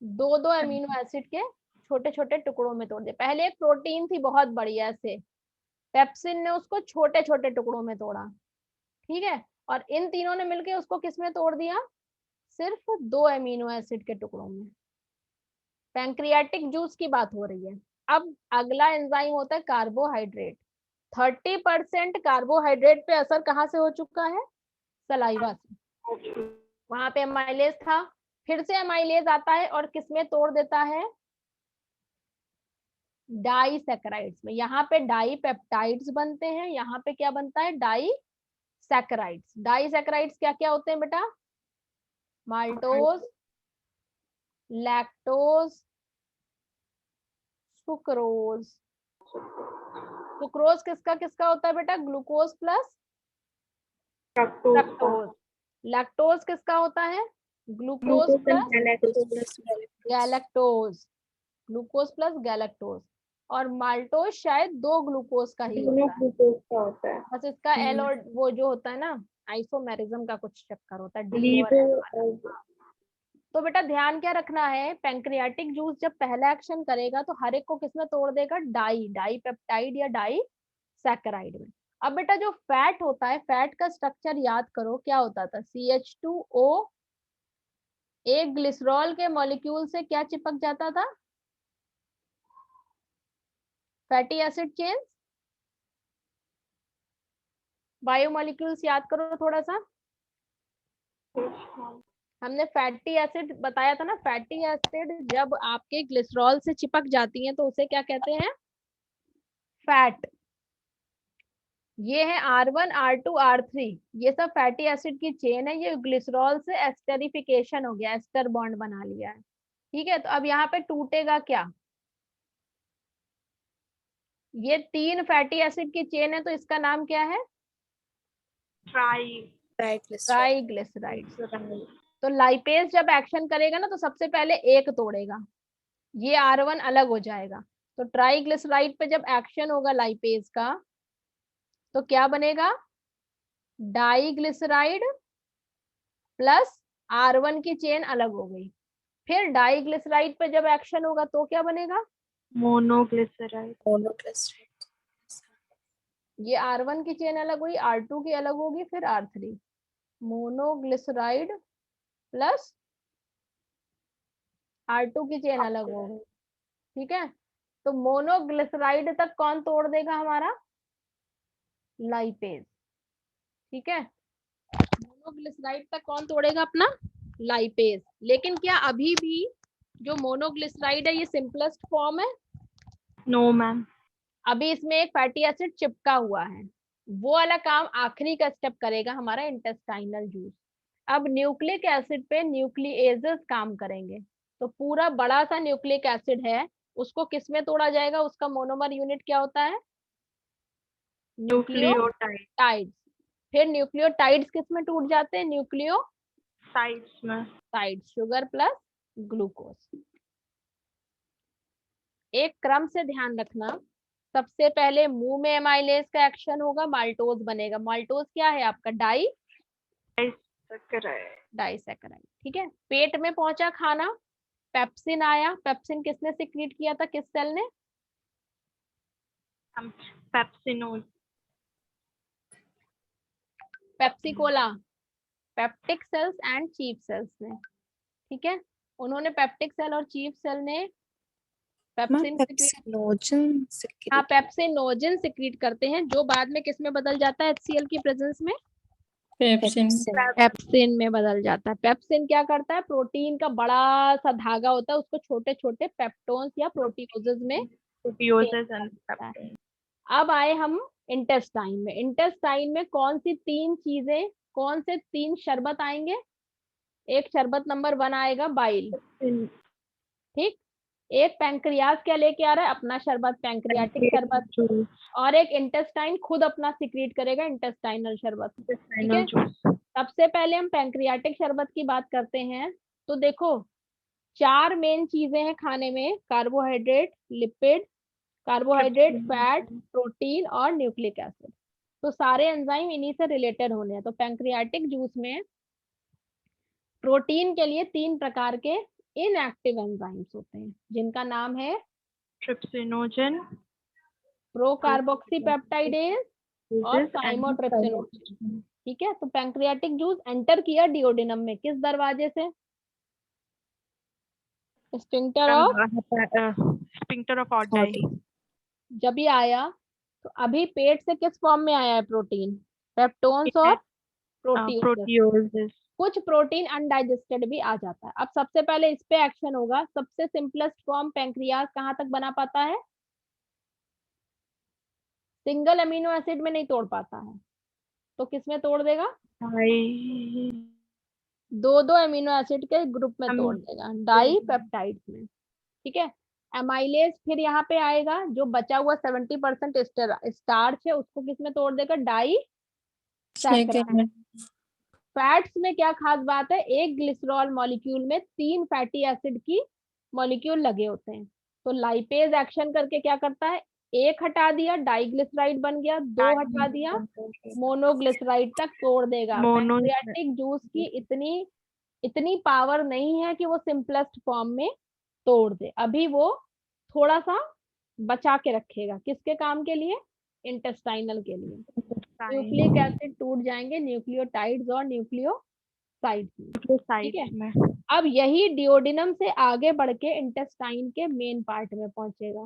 2-2 अमीनो एसिड के छोटे छोटे टुकड़ों में तोड़ दिया। पहले एक प्रोटीन थी बहुत बड़ी ऐसे, पेप्सिन ने उसको छोटे छोटे टुकड़ों में तोड़ा। ठीक है, और इन तीनों ने मिलकर उसको किसमें तोड़ दिया, सिर्फ 2 अमीनो एसिड के टुकड़ों में। पैंक्रियाटिक जूस की बात हो रही है। अब अगला एंजाइम होता है कार्बोहाइड्रेट। 30% कार्बोहाइड्रेट पे असर कहाँ से हो चुका है, सलाइवा से। वहां पे एमाइलेज था, फिर से एमाइलेज आता है और किसमें तोड़ देता है, डाइसैकेराइड्स में। यहाँ पे डाइपेप्टाइड्स बनते हैं, यहाँ पे क्या बनता है, डाइसैकेराइड्स। डाइसैकेराइड्स क्या क्या होते हैं बेटा, माल्टोज, लैक्टोज, सुक्रोज। सुक्रोज किसका किसका होता है बेटा, ग्लूकोज प्लस फ्रक्टोज। लैक्टोज किसका होता है, glucose plus galactose. Glucose plus galactose. और माल्टोज शायद 2 ग्लूकोज का ही होता है, बस इसका एल और वो जो होता है ना, आइसोमेरिज्म का कुछ चक्कर होता है, डी और एल वाला। तो बेटा ध्यान क्या रखना है, पैंक्रियाटिक जूस जब पहला एक्शन करेगा तो हर एक को किसमें तोड़ देगा, डाई पेप्टाइड या डाई सैकेराइड में। अब बेटा जो फैट होता है, फैट का स्ट्रक्चर याद करो, क्या होता था, CH2O एक ग्लिसरॉल के मॉलिक्यूल से क्या चिपक जाता था, फैटी एसिड चेन, बायोमोलिक्यूल्स याद करो थोड़ा सा। हमने फैटी एसिड बताया था ना, फैटी एसिड जब आपके ग्लिसरॉल से चिपक जाती हैं तो उसे क्या कहते हैं? फैट। ये है R1 R2 R3, ये सब फैटी एसिड की चेन है। ये ग्लिसरॉल से एस्टरिफिकेशन हो गया, एस्टर बॉन्ड बना लिया है। ठीक है, तो अब यहाँ पे टूटेगा क्या? ये 3 फैटी एसिड की चेन है, तो इसका नाम क्या है? ट्राइग्लिसराइड। तो लाइपेज जब एक्शन करेगा ना तो सबसे पहले एक तोड़ेगा, ये R1 अलग हो जाएगा। तो ट्राइग्लिसराइड पे जब एक्शन होगा लाइपेज का तो क्या बनेगा? डाइग्लिसराइड प्लस R1 की चेन अलग हो गई। फिर डाइग्लिसराइड पे जब एक्शन होगा तो क्या बनेगा? मोनोग्लिसराइड। ये R1 की चेन अलग हुई, R2 की अलग होगी, फिर R3। मोनोग्लिसराइड प्लस R2 की चेन अलग हो गई। ठीक है, तो मोनोग्लिसराइड तक कौन तोड़ देगा? हमारा लाइपेज। ठीक है, मोनोग्लिसराइड तक कौन तोड़ेगा? अपना लाइपेज। लेकिन क्या अभी भी जो मोनोग्लिसराइड है ये सिंपलेस्ट फॉर्म है? No ma'am. अभी इसमें एक फैटी एसिड चिपका हुआ है, वो वाला काम आखिरी का स्टेप करेगा हमारा इंटेस्टाइनल जूस। अब न्यूक्लिक एसिड पे न्यूक्लिएजेस काम करेंगे। तो पूरा बड़ा सा न्यूक्लिक एसिड है, उसको किस में तोड़ा जाएगा? उसका मोनोमर यूनिट क्या होता है? न्यूक्लियोटाइड्स। फिर न्यूक्लियोटाइड्स किस में टूट जाते हैं? साइड्स में। Sides, sugar plus glucose. एक क्रम से ध्यान रखना, सबसे पहले मुंह में एमाइलेज का एक्शन होगा, माल्टोज बनेगा। माल्टोज क्या है आपका? डाइसैकेराइड। ठीक है, पेट में पहुंचा खाना, पेप्सिन आया। पेप्सिन किसने सिक्रीट किया था? किस सेल ने? Pepsi cola, peptic cells and chief cells ने। ठीक है, उन्होंने पेप्टिक सेल और चीफ सेल ने पेप्सिन पेप्सिनोजन सिक्रीट करते हैं, जो बाद में किस में बदल जाता है? HCl की प्रेजेंस में पेप्सिन में बदल जाता है। पेप्सिन क्या करता है? प्रोटीन का बड़ा सा धागा होता है, उसको छोटे छोटे पेप्टोन्स या प्रोटीओजेस में। अब आए हम इंटेस्टाइन में। इंटेस्टाइन में कौन सी 3 चीजें, कौन से 3 शरबत आएंगे? एक शरबत नंबर 1 आएगा बाइल। ठीक, एक पैंक्रियाज क्या लेके आ रहा है? अपना शरबत, पैंक्रियाटिक शरबत। और एक इंटेस्टाइन खुद अपना सिक्रीट करेगा, इंटेस्टाइनल शरबत। ठीक है, सबसे पहले हम पैंक्रियाटिक शरबत की बात करते हैं। तो देखो 4 मेन चीजें हैं खाने में: carbohydrate, lipid, carbohydrate, fat, protein और न्यूक्लिक एसिड। तो सारे एंजाइम इन्हीं से रिलेटेड होने हैं। तो पैंक्रियाटिक जूस में प्रोटीन के लिए 3 प्रकार के इनएक्टिव एंजाइम्स होते हैं, जिनका नाम है ट्रिप्सिनोजन, प्रोकार्बोक्सीपेप्टाइडेज और साइमोट्रिप्सिनोजन। ठीक है, तो पैंक्रियाटिक जूस एंटर किया डिओडिनम में, किस दरवाजे से? Sphincter of Oddi. जब ये आया तो अभी पेट से किस फॉर्म में आया है? प्रोटीन, पेप्टोन्स और प्रोटीओजेस। कुछ प्रोटीन अनडाइजेस्टेड भी आ जाता है। अब सबसे पहले इस पे एक्शन होगा। सबसे सिंपलेस्ट फॉर्म पैंक्रियाज कहाँ तक बना पाता है? सिंगल अमीनो एसिड में नहीं तोड़ पाता है, तो किस में तोड़ देगा? 2 अमीनो एसिड के ग्रुप में तोड़ देगा, डाइपेप्टाइड्स में। ठीक है, एमाइलेज फिर यहाँ पे आएगा, जो बचा हुआ 70% स्टार्च है उसको किस में तोड़ देगा? डाइसैकेराइड। फैट्स में क्या खास बात है? एक ग्लिसरॉल मॉलिक्यूल में 3 फैटी एसिड की मॉलिक्यूल लगे होते हैं। तो लाइपेज एक्शन करके क्या करता है? एक हटा दिया, डाइग्लिसराइड बन गया। 2 हटा दिया, मोनोग्लिसराइड तक तोड़ देगा। पैंक्रियाटिक जूस की इतनी पावर नहीं है कि वो सिंपलेस्ट फॉर्म में तोड़ दे। अभी वो थोड़ा सा बचा के रखेगा, किसके काम के लिए? इंटेस्टाइनल के लिए। न्यूक्लिक एसिड टूट जाएंगे न्यूक्लियोटाइड्स और न्यूक्लियोसाइड्स में। ठीक है, अब यही डिओडिनम से आगे बढ़ के इंटेस्टाइन के मेन पार्ट में पहुंचेगा।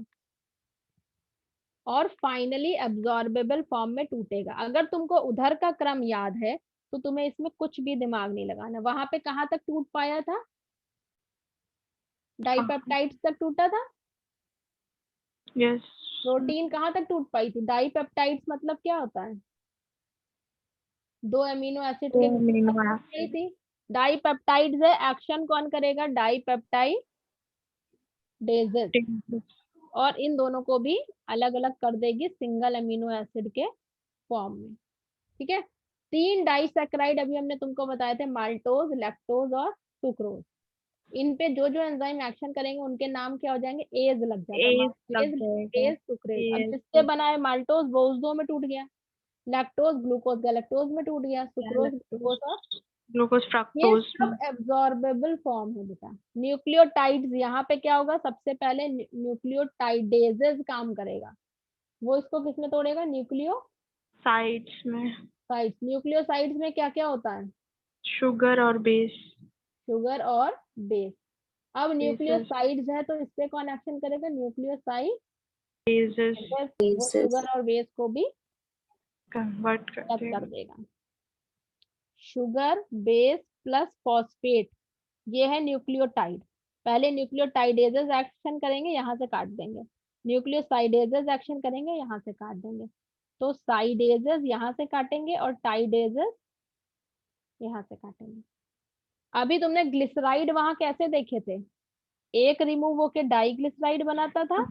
और फाइनली एब्जॉर्बेबल फॉर्म में टूटेगा। अगर तुमको उधर का क्रम याद है तो तुम्हें इसमें कुछ भी दिमाग नहीं लगाना। वहां पे कहाँ तक टूट पाया था? डाइपेप्टाइड्स तक टूटा था। यस। प्रोटीन कहाँ तक टूट पाई थी? डाइपेप्टाइड्स मतलब क्या होता है? 2 अमीनो एसिड के ग्रुप तक टूट गई थी। डाइपेप्टाइड्स है, एक्शन कौन करेगा? डाइपेप्टाइडेजेस, और इन दोनों को भी अलग अलग कर देगी सिंगल अमीनो एसिड के फॉर्म में। ठीक है, 3 डाइसैकेराइड अभी हमने तुमको बताए थे, माल्टोज, लैक्टोज और सुक्रोज। इन पे जो जो एंजाइम एक्शन करेंगे उनके नाम क्या हो जाएंगे? एज लग जाएगा। Ase sucrase. अब जिससे बना है माल्टोज वो उस 2 में टूट गया, लैक्टोज ग्लूकोज गैलेक्टोज में टूट गया, सुक्रोज ग्लूकोज और ग्लूकोज ये फ्रक्टोज। सब एब्जॉर्बेबल फॉर्म है बेटा। न्यूक्लियोटाइड्स यहाँ पे क्या होगा? सबसे पहले न्यूक्लियोटाइडेजेस काम करेगा, वो इसको किसमें तोड़ेगा? साइड्स में। साइड्स। न्यूक्लियोसाइड्स में क्या क्या होता है? शुगर और बेस। शुगर और बेस। अब न्यूक्लियोसाइड्स है तो इस पे कौन एक्शन करेगा? न्यूक्लियोसाइड, वो शुगर और बेस को भी कन्वर्ट अलग कर देगा। शुगर बेस प्लस फॉस्फेट, ये है न्यूक्लियोटाइड। पहले न्यूक्लियोटाइडेजेस एक्शन करेंगे, यहाँ से काट देंगे। न्यूक्लियोसाइडेजेस एक्शन करेंगे, यहाँ से काट देंगे। तो साइडेजेस यहाँ से काटेंगे और टाइडेजेस यहाँ से काटेंगे। अभी तुमने ग्लिसराइड वहां कैसे देखे थे? एक रिमूव होके डाइग्लिसराइड बनाता था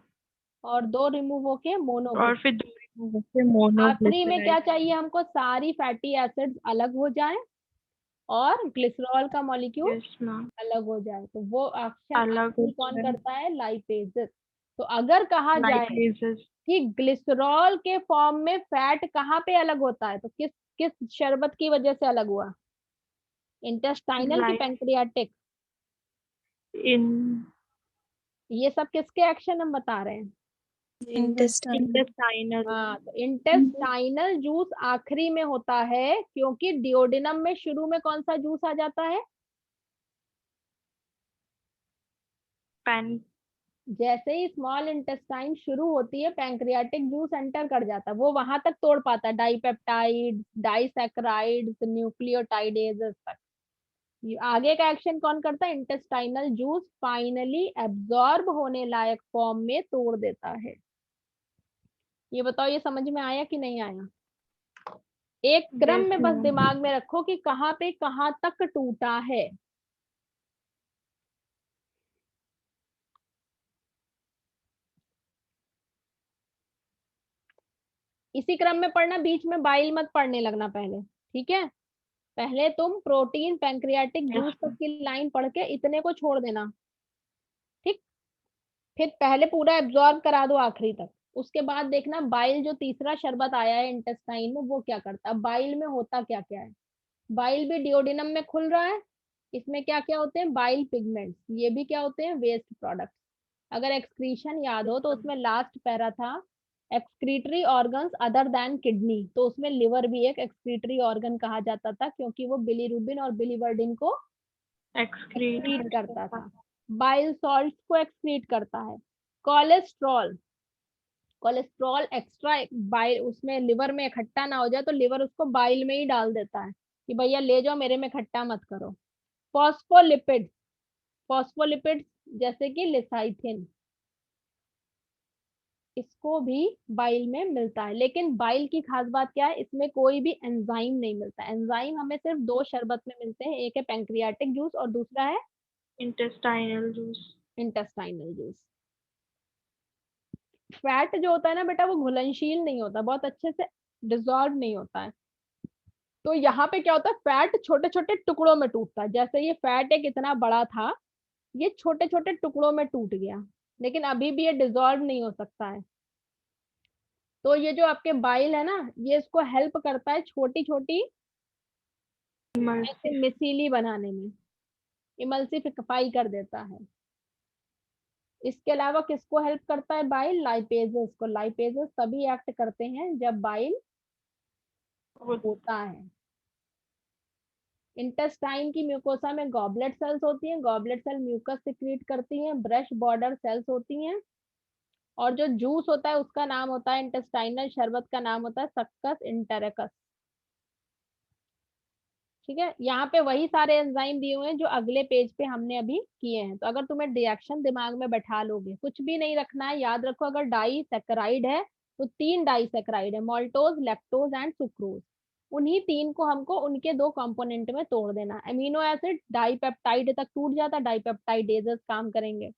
और 2 रिमूव होके और फिर 2 मोनो। आखिरी में क्या चाहिए हमको? सारी फैटी एसिड्स अलग हो जाए और ग्लिसरॉल का मॉलिक्यूल अलग हो जाए। तो वो एक्शन कौन करता है? लाइपेजेस। तो अगर कहा जाए कि ग्लिसरॉल के फॉर्म में फैट कहाँ पे अलग होता है, तो किस किस शरबत की वजह से अलग हुआ? इंटेस्टाइनल की पैंक्रियाटिक? ये सब किसके एक्शन हम बता रहे हैं? इंटेस्टाइनल। हाँ, तो इंटेस्टाइनल जूस आखिरी में होता है, क्योंकि डिओडिनम में शुरू में कौन सा जूस आ जाता है? जैसे ही स्मॉल इंटेस्टाइन शुरू होती है, पैंक्रियाटिक जूस एंटर कर जाता है, वो वहां तक तोड़ पाता है डाइपेप्टाइड, डाइसैकेराइड्स, न्यूक्लियोटाइडेजेस तक। आगे का एक्शन कौन करता है? इंटेस्टाइनल जूस फाइनली एब्जॉर्ब होने लायक फॉर्म में तोड़ देता है। ये बताओ, ये समझ में आया कि नहीं आया? एक क्रम में बस दिमाग में रखो कि कहाँ पे कहाँ तक टूटा है। इसी क्रम में पढ़ना, बीच में बाइल मत पढ़ने लगना पहले, ठीक है? पहले तुम प्रोटीन पैंक्रियाटिक जूस तक की लाइन पढ़ के इतने को छोड़ देना, ठीक? फिर पहले पूरा एब्जॉर्ब करा दो आखिरी तक, उसके बाद देखना बाइल जो तीसरा शरबत आया है इंटेस्टाइन में वो क्या करता है। बाइल में होता क्या क्या है? बाइल भी डिओडिनम में खुल रहा है, इसमें क्या क्या होते हैं? बाइल पिगमेंट्स, ये भी क्या होते हैं? Waste product. अगर एक्सक्रीशन याद हो तो उसमें लास्ट पैरा था excretory organs other than kidney, तो उसमें लिवर भी एक एक्सक्रीटरी ऑर्गन कहा जाता था, क्योंकि वो बिलीरुबिन और बिलीवर्डिन को एक्सक्रीट करता था। बाइल सॉल्ट्स को एक्सक्रीट करता है। कोलेस्ट्रॉल, कोलेस्ट्रॉल एक्स्ट्रा बाइल उसमें लिवर में इकट्ठा ना हो जाए तो लिवर उसको बाइल में ही डाल देता है कि भैया ले जाओ, मेरे में इकट्ठा मत करो। फॉस्फोलिपिड्स, फॉस्फोलिपिड्स जैसे कि लिसाइथिन, इसको भी बाइल में मिलता है। लेकिन बाइल की खास बात क्या है? इसमें कोई भी एंजाइम नहीं मिलता। एंजाइम हमें सिर्फ 2 शरबत में मिलते हैं, एक है पैंक्रियाटिक जूस और दूसरा है intestinal juice. Intestinal juice. Fat जो होता है ना बेटा, वो घुलनशील नहीं होता, बहुत अच्छे से डिसॉल्व नहीं होता है। तो यहाँ पे क्या होता है? फैट छोटे छोटे टुकड़ों में टूटता है। जैसे ये फैट एक इतना बड़ा था, ये छोटे छोटे टुकड़ों में टूट गया, लेकिन अभी भी ये डिसॉल्व नहीं हो सकता है। तो ये जो आपके बाइल है ना, ये इसको हेल्प करता है छोटी छोटी ऐसे मिसीली बनाने में, इमल्सिफाई कर देता है। इसके अलावा किसको हेल्प करता है बाइल? लाइपेजेस को। लाइपेजेस तभी एक्ट करते हैं जब बाइल होता है। इंटेस्टाइन की म्यूकोसा में गॉबलेट सेल्स होती हैं, गॉबलेट सेल म्यूकस सिक्रीट करती हैं। ब्रश बॉर्डर सेल्स होती हैं और जो जूस होता है उसका नाम होता है इंटेस्टाइनल, शरबत का नाम होता है सक्कस इंटेरिकस। ठीक है, यहाँ पे वही सारे एंजाइम दिए हुए हैं जो अगले पेज पे हमने अभी किए हैं। तो अगर तुम्हें रिएक्शन दिमाग में बैठा लोगे, कुछ भी नहीं रखना है, याद रखो अगर डाइसैकेराइड है तो 3 डाइसैकेराइड है, माल्टोज, लैक्टोज एंड सुक्रोज। उन्हीं 3 को हमको उनके 2 कंपोनेंट में तोड़ देना। अमीनो एसिड डाइपेप्टाइड तक टूट जाता, डाइपेप्टाइडेजेस काम करेंगे।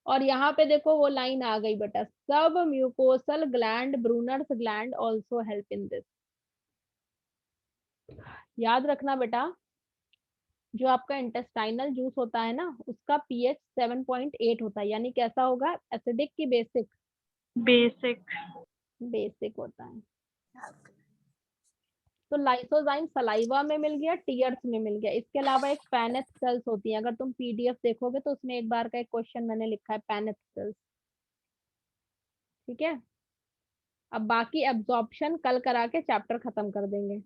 और यहाँ पे देखो वो लाइन आ गई बेटा, सब mucosal gland, Brunner's gland also help in this. याद रखना बेटा, जो आपका इंटेस्टाइनल जूस होता है ना, उसका पीएच 7.8 होता है, यानी कैसा होगा, एसिडिक की बेसिक? बेसिक। बेसिक होता है। तो लाइसोजाइम सलाइवा में मिल गया, टीयर्स में मिल गया। इसके अलावा एक पैनेथ सेल्स होती है, अगर तुम पीडीएफ देखोगे तो उसमें एक बार का एक क्वेश्चन मैंने लिखा है पैनेथ सेल्स। ठीक है, अब बाकी एब्जॉर्प्शन कल करा के चैप्टर खत्म कर देंगे।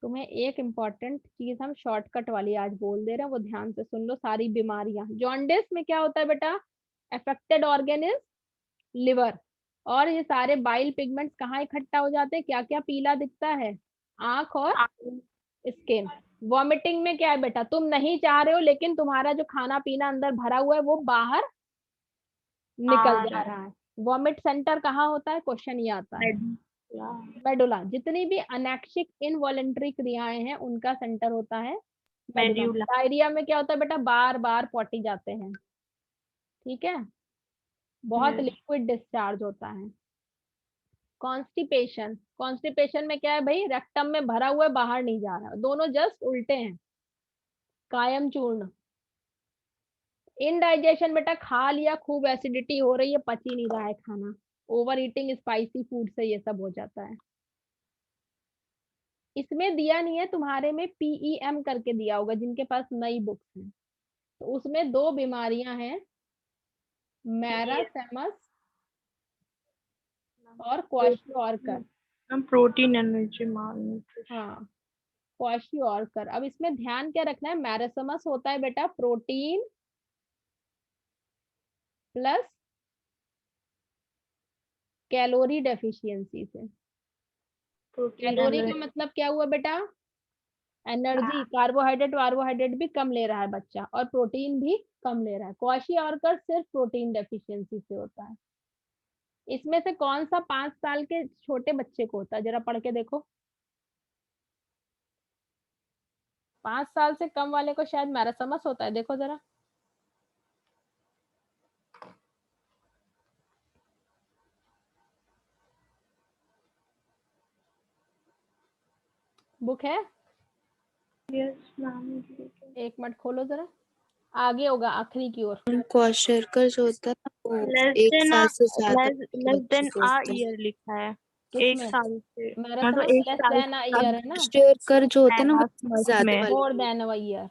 तुम्हें एक इम्पॉर्टेंट चीज हम शॉर्टकट वाली आज बोल दे रहे हैं, वो ध्यान से सुन लो। सारी बीमारियां, जॉन्डिस में क्या होता है बेटा, अफेक्टेड ऑर्गेन इज लिवर। और ये सारे बाइल पिगमेंट्स कहाँ इकट्ठा हो जाते हैं, क्या क्या पीला दिखता है, आंख और स्किन। वॉमिटिंग में क्या है बेटा, तुम नहीं चाह रहे हो लेकिन तुम्हारा जो खाना पीना अंदर भरा हुआ है वो बाहर निकल जा रहा है। वॉमिट सेंटर कहाँ होता है, क्वेश्चन ये आता है, मेडुला। जितनी भी अनैक्षिक इनवॉलेंट्री क्रियाएं हैं उनका सेंटर होता है मेडुला। डायरिया में क्या होता है बेटा, बार बार पॉटी जाते हैं। ठीक है, बहुत लिक्विड डिस्चार्ज होता है। कॉन्स्टिपेशन, कॉन्स्टिपेशन में क्या है भाई, रेक्टम में भरा हुआ है, बाहर नहीं जा रहा, दोनों जस्ट उल्टे हैं। कायम चूर्ण। इनडाइजेशन बेटा, खा लिया, खूब एसिडिटी हो रही है, पच ही नहीं रहा है खाना, ओवर ईटिंग स्पाइसी फूड से ये सब हो जाता है। इसमें दिया नहीं है, तुम्हारे में PEM करके दिया होगा जिनके पास नई बुक्स हैं। तो उसमें 2 बीमारियां हैं, मैरासेमस और क्वाशियोर्कर। Protein energy malnutrition. हाँ, क्वाशियोर्कर। अब इसमें ध्यान क्या रखना है, मैरासेमस होता है बेटा प्रोटीन प्लस कैलोरी डेफिशिएंसी से। कैलोरी का मतलब क्या हुआ बेटा, एनर्जी, कार्बोहाइड्रेट भी कम ले रहा है बच्चा और प्रोटीन भी कम ले रहा है। क्वाशियोर्कर सिर्फ प्रोटीन डेफिशिएंसी से होता है। इसमें से कौन सा 5 साल के छोटे बच्चे को होता है, जरा पढ़ के देखो। 5 साल से कम वाले को शायद मैरासमस होता है, देखो जरा। बुक है? Yes ma'am. एक मिनट खोलो जरा, आगे होगा आखिरी की ओर। क्वाशरकर जो होता है वो एक साल से ज्यादा लेस देन अ ईयर लिखा है। एक साल से, मतलब एक लेस साल देन अ ईयर है ना, क्वाशरकर जो होता है ना वो ज्यादा में। वाली। More than a year.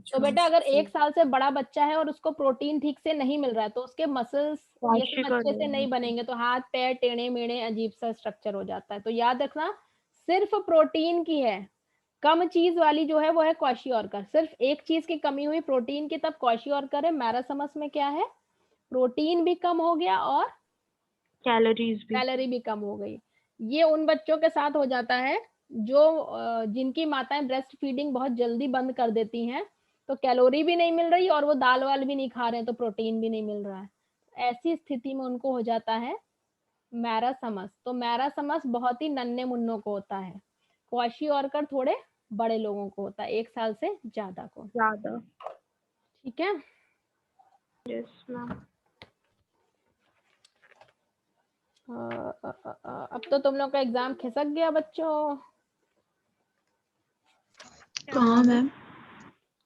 तो बेटा अगर 1 साल से बड़ा बच्चा है और उसको प्रोटीन ठीक से नहीं मिल रहा है तो उसके मसल्स ये सब अच्छे से नहीं बनेंगे, तो हाथ पैर टेढ़े मेढ़े अजीब सा स्ट्रक्चर हो जाता है। तो याद रखना, सिर्फ प्रोटीन की है, कम चीज वाली जो है वो है क्वाशियोर्कर। सिर्फ एक चीज की कमी हुई प्रोटीन की, तब क्वाशियोर्कर है। मैरासमस में क्या है, प्रोटीन भी कम हो गया और कैलोरी भी कम हो गई। ये उन बच्चों के साथ हो जाता है जो जिनकी माताएं ब्रेस्ट फीडिंग बहुत जल्दी बंद कर देती हैं, तो कैलोरी भी नहीं मिल रही और वो दाल वाल भी नहीं खा रहे हैं तो प्रोटीन भी नहीं मिल रहा है। ऐसी स्थिति में उनको हो जाता है मैरासमस। तो मैरासमस बहुत ही नन्हे मुन्नों को होता है, क्वाशियोर्कर थोड़े बड़े लोगों को होता है, 1 साल से ज्यादा को। ठीक है, यस मैम। अब तो तुम लोग का एग्जाम खिसक गया बच्चों। कहाँ मैम?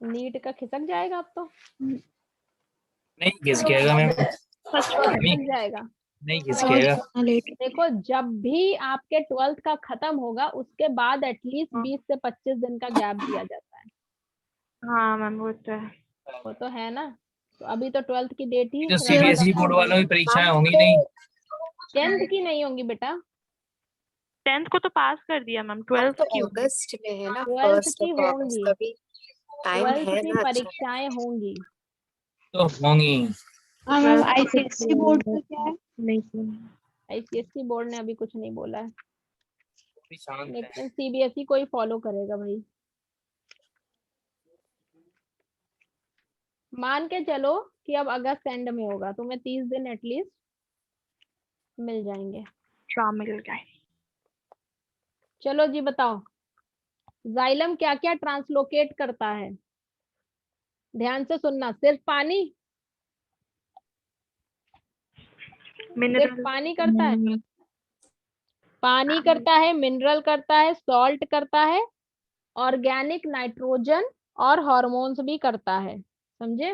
नीट का खिसक जाएगा अब तो। नहीं घिसकेगा मैम, खिसक जाएगा। नहीं घिसकेगा। देखो, जब भी आपके 12th का खत्म होगा उसके बाद एटलीस्ट 20 से 25 दिन का गैप दिया जाता है। हाँ मैम वो तो है। वो तो है ना, तो अभी तो 12th की डेट ही, जो CBSE बोर्ड वालों की परीक्षाएं होंगी नहीं, 10th की नहीं होंगी बेटा। 10th को तो पास कर दिया मैम, 12th की अगस्त में है ना, 12th की 1 होंगी, अगस्त, अभी टाइम 12th है की ना। परीक्षाएं होंगी। तो होंगी। हाँ मैम, आईसीएससी बोर्ड का क्या है? नहीं sir. आईसीएससी बोर्ड ने अभी कुछ नहीं बोला है, अभी शांत है। लेकिन सीबीएसई को ही फॉलो करेगा भाई। मान के चलो कि अब अगस्त एंड में होगा, तुम्हें 30 दिन एटलीस्ट मिल जाएंगे। मिल गए। चलो जी बताओ, जाइलम क्या क्या ट्रांसलोकेट करता है? ध्यान से सुनना, सिर्फ पानी, सिर्फ मिनरल पानी करता है? पानी करता है, मिनरल करता है, सॉल्ट करता है, ऑर्गेनिक नाइट्रोजन और हार्मोन्स भी करता है। समझे?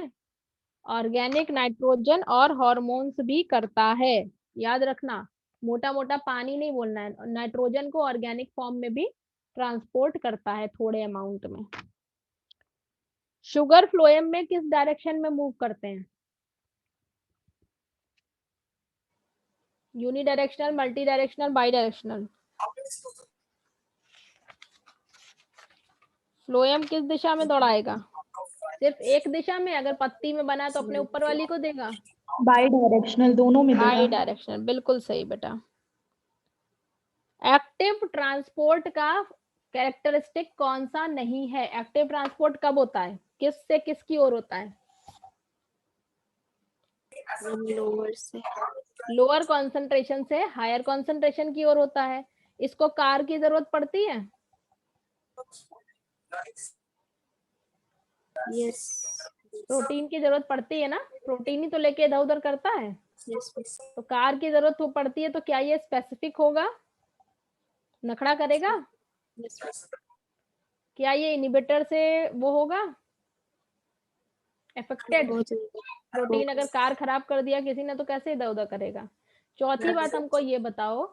ऑर्गेनिक नाइट्रोजन और हार्मोन्स भी करता है। याद रखना, मोटा मोटा पानी नहीं बोलना है, नाइट्रोजन को ऑर्गेनिक फॉर्म में भी ट्रांसपोर्ट करता है थोड़े अमाउंट में। शुगर फ्लोएम में किस डायरेक्शन में मूव करते हैं? Unidirectional, multidirectional, bidirectional? Phloem किस दिशा में दौड़ाएगा? सिर्फ एक दिशा में? अगर पत्ती में बना तो अपने ऊपर वाली को देगा? बाई डायरेक्शनल, दोनों में बाई देगा। डायरेक्शनल, बिल्कुल सही बेटा। एक्टिव ट्रांसपोर्ट का कैरेक्टरिस्टिक कौन सा नहीं है? एक्टिव ट्रांसपोर्ट कब होता है? किस से किसकी ओर होता है? लोअर से लोअर कॉन्सेंट्रेशन से हायर कॉन्सेंट्रेशन की ओर होता है। इसको कार की जरूरत पड़ती है? यस प्रोटीन की जरूरत पड़ती है ना, प्रोटीन ही तो लेके इधर उधर करता है। यस मिस तो कार की जरूरत तो पड़ती है, तो क्या ये स्पेसिफिक होगा? नखड़ा करेगा? यस मिस क्या ये इनिबिटर से वो होगा अफेक्टेड? प्रोटीन अगर कार खराब कर दिया किसी ने तो कैसे इधर उधर करेगा? चौथी बात हमको ये बताओ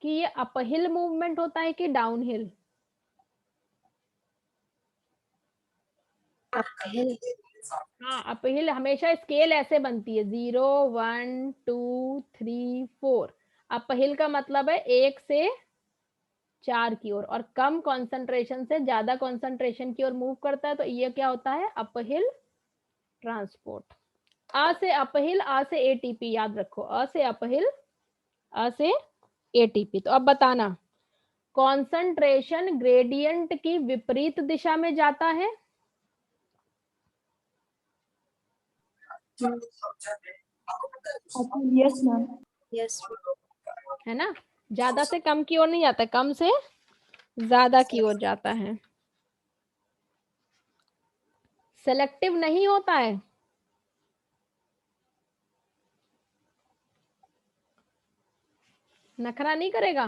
कि ये अपहिल मूवमेंट होता है कि डाउनहिल? अपहिल हाँ, अपहिल हमेशा स्केल ऐसे बनती है 0 1 2 3 4। अपहिल का मतलब है 1 से 4 की ओर, और कम कंसंट्रेशन से ज्यादा कंसंट्रेशन की ओर मूव करता है, तो ये क्या होता है? Uphill transport. अ से अपहिल, आ से एटीपी, याद रखो, अ से अपहिल, अ से एटीपी। तो अब बताना, कॉन्सेंट्रेशन ग्रेडियंट की विपरीत दिशा में जाता है? Yes ma'am. यस है ना? ज्यादा से कम की ओर नहीं जाता, कम से ज्यादा की ओर जाता है। सेलेक्टिव नहीं होता है? नखरा नहीं करेगा?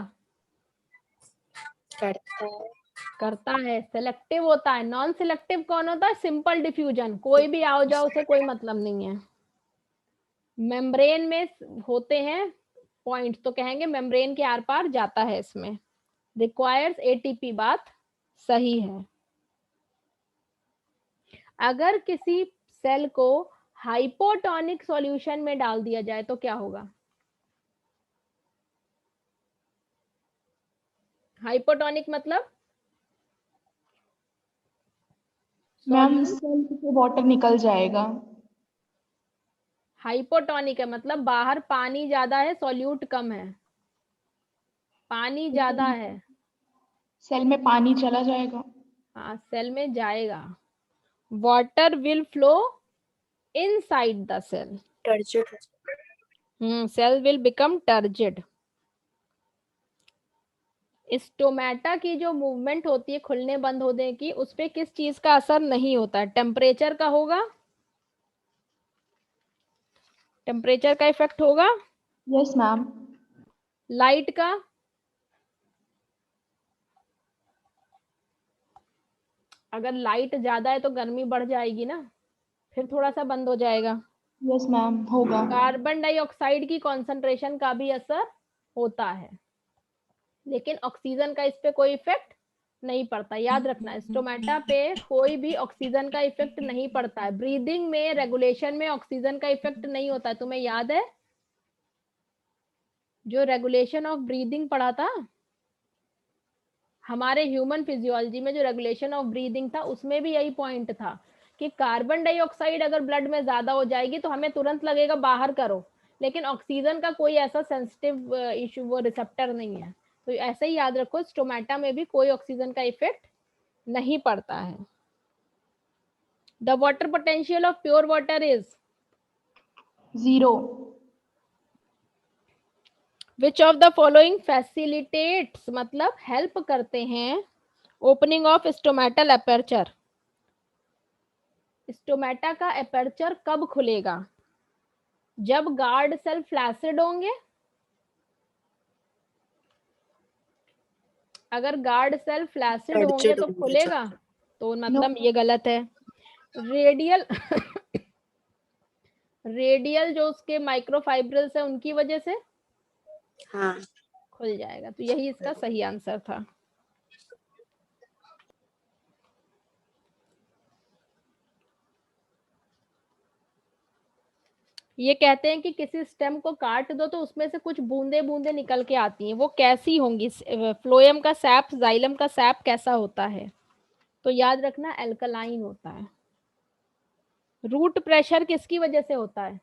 करता है करता है। सेलेक्टिव होता है। नॉन सिलेक्टिव कौन होता है? सिंपल डिफ्यूजन, कोई भी आओ जाओ से कोई मतलब नहीं है। मेम्ब्रेन में होते हैं पॉइंट, तो कहेंगे मेम्ब्रेन के आर पार जाता है इसमें। रिक्वायर्स एटीपी, बात सही है। अगर किसी सेल को हाइपोटोनिक सॉल्यूशन में डाल दिया जाए तो क्या होगा? हाइपोटोनिक मतलब मैम सेल से वाटर निकल जाएगा। हाइपोटोनिक है मतलब बाहर पानी ज्यादा है, सॉल्यूट कम है। पानी ज्यादा है, सेल में पानी चला जाएगा। हाँ सेल में जाएगा। Water will flow inside the cell. Turgid cell will become turgid. Stomata की जो मूवमेंट होती है खुलने बंद होने की, उस पे किस चीज का असर नहीं होता है? टेम्परेचर का होगा? टेम्परेचर का इफेक्ट होगा? Yes ma'am. लाइट का? अगर लाइट ज्यादा है तो गर्मी बढ़ जाएगी ना, फिर थोड़ा सा बंद हो जाएगा। यस मैम होगा। कार्बन डाइऑक्साइड की कॉन्सेंट्रेशन का भी असर होता है, लेकिन ऑक्सीजन का इस पे कोई इफेक्ट नहीं पड़ता। याद रखना, स्टोमेटा पे कोई भी ऑक्सीजन का इफेक्ट नहीं पड़ता है। ब्रीदिंग में, रेगुलेशन में ऑक्सीजन का इफेक्ट नहीं होता है। तुम्हें याद है जो रेगुलेशन ऑफ ब्रीदिंग पढ़ा था हमारे ह्यूमन फिजियोलॉजी में, जो रेगुलेशन ऑफ ब्रीदिंग था उसमें भी यही पॉइंट था कि कार्बन डाइऑक्साइड अगर ब्लड में ज्यादा हो जाएगी तो हमें तुरंत लगेगा बाहर करो, लेकिन ऑक्सीजन का कोई ऐसा सेंसिटिव इशू, वो रिसेप्टर नहीं है। तो ऐसे ही याद रखो, स्टोमेटा में भी कोई ऑक्सीजन का इफेक्ट नहीं पड़ता है। The water potential of pure water is 0. Which of the following facilitates, मतलब हेल्प करते हैं, opening of stomatal aperture. Stomata का एपर्चर कब खुलेगा? जब गार्ड सेल फ्लैसिड होंगे। अगर गार्ड सेल फ्लैसिड होंगे तो खुलेगा, तो मतलब ये गलत है। रेडियल रेडियल जो उसके माइक्रोफाइब्रिल्स है उनकी वजह से हाँ. खुल जाएगा। तो यही इसका सही आंसर था। ये कहते हैं कि किसी स्टेम को काट दो तो उसमें से कुछ बूंदे बूंदे निकल के आती हैं, वो कैसी होंगी? फ्लोएम का सैप, जाइलम का सैप कैसा होता है? तो याद रखना एल्कलाइन होता है। रूट प्रेशर किसकी वजह से होता है?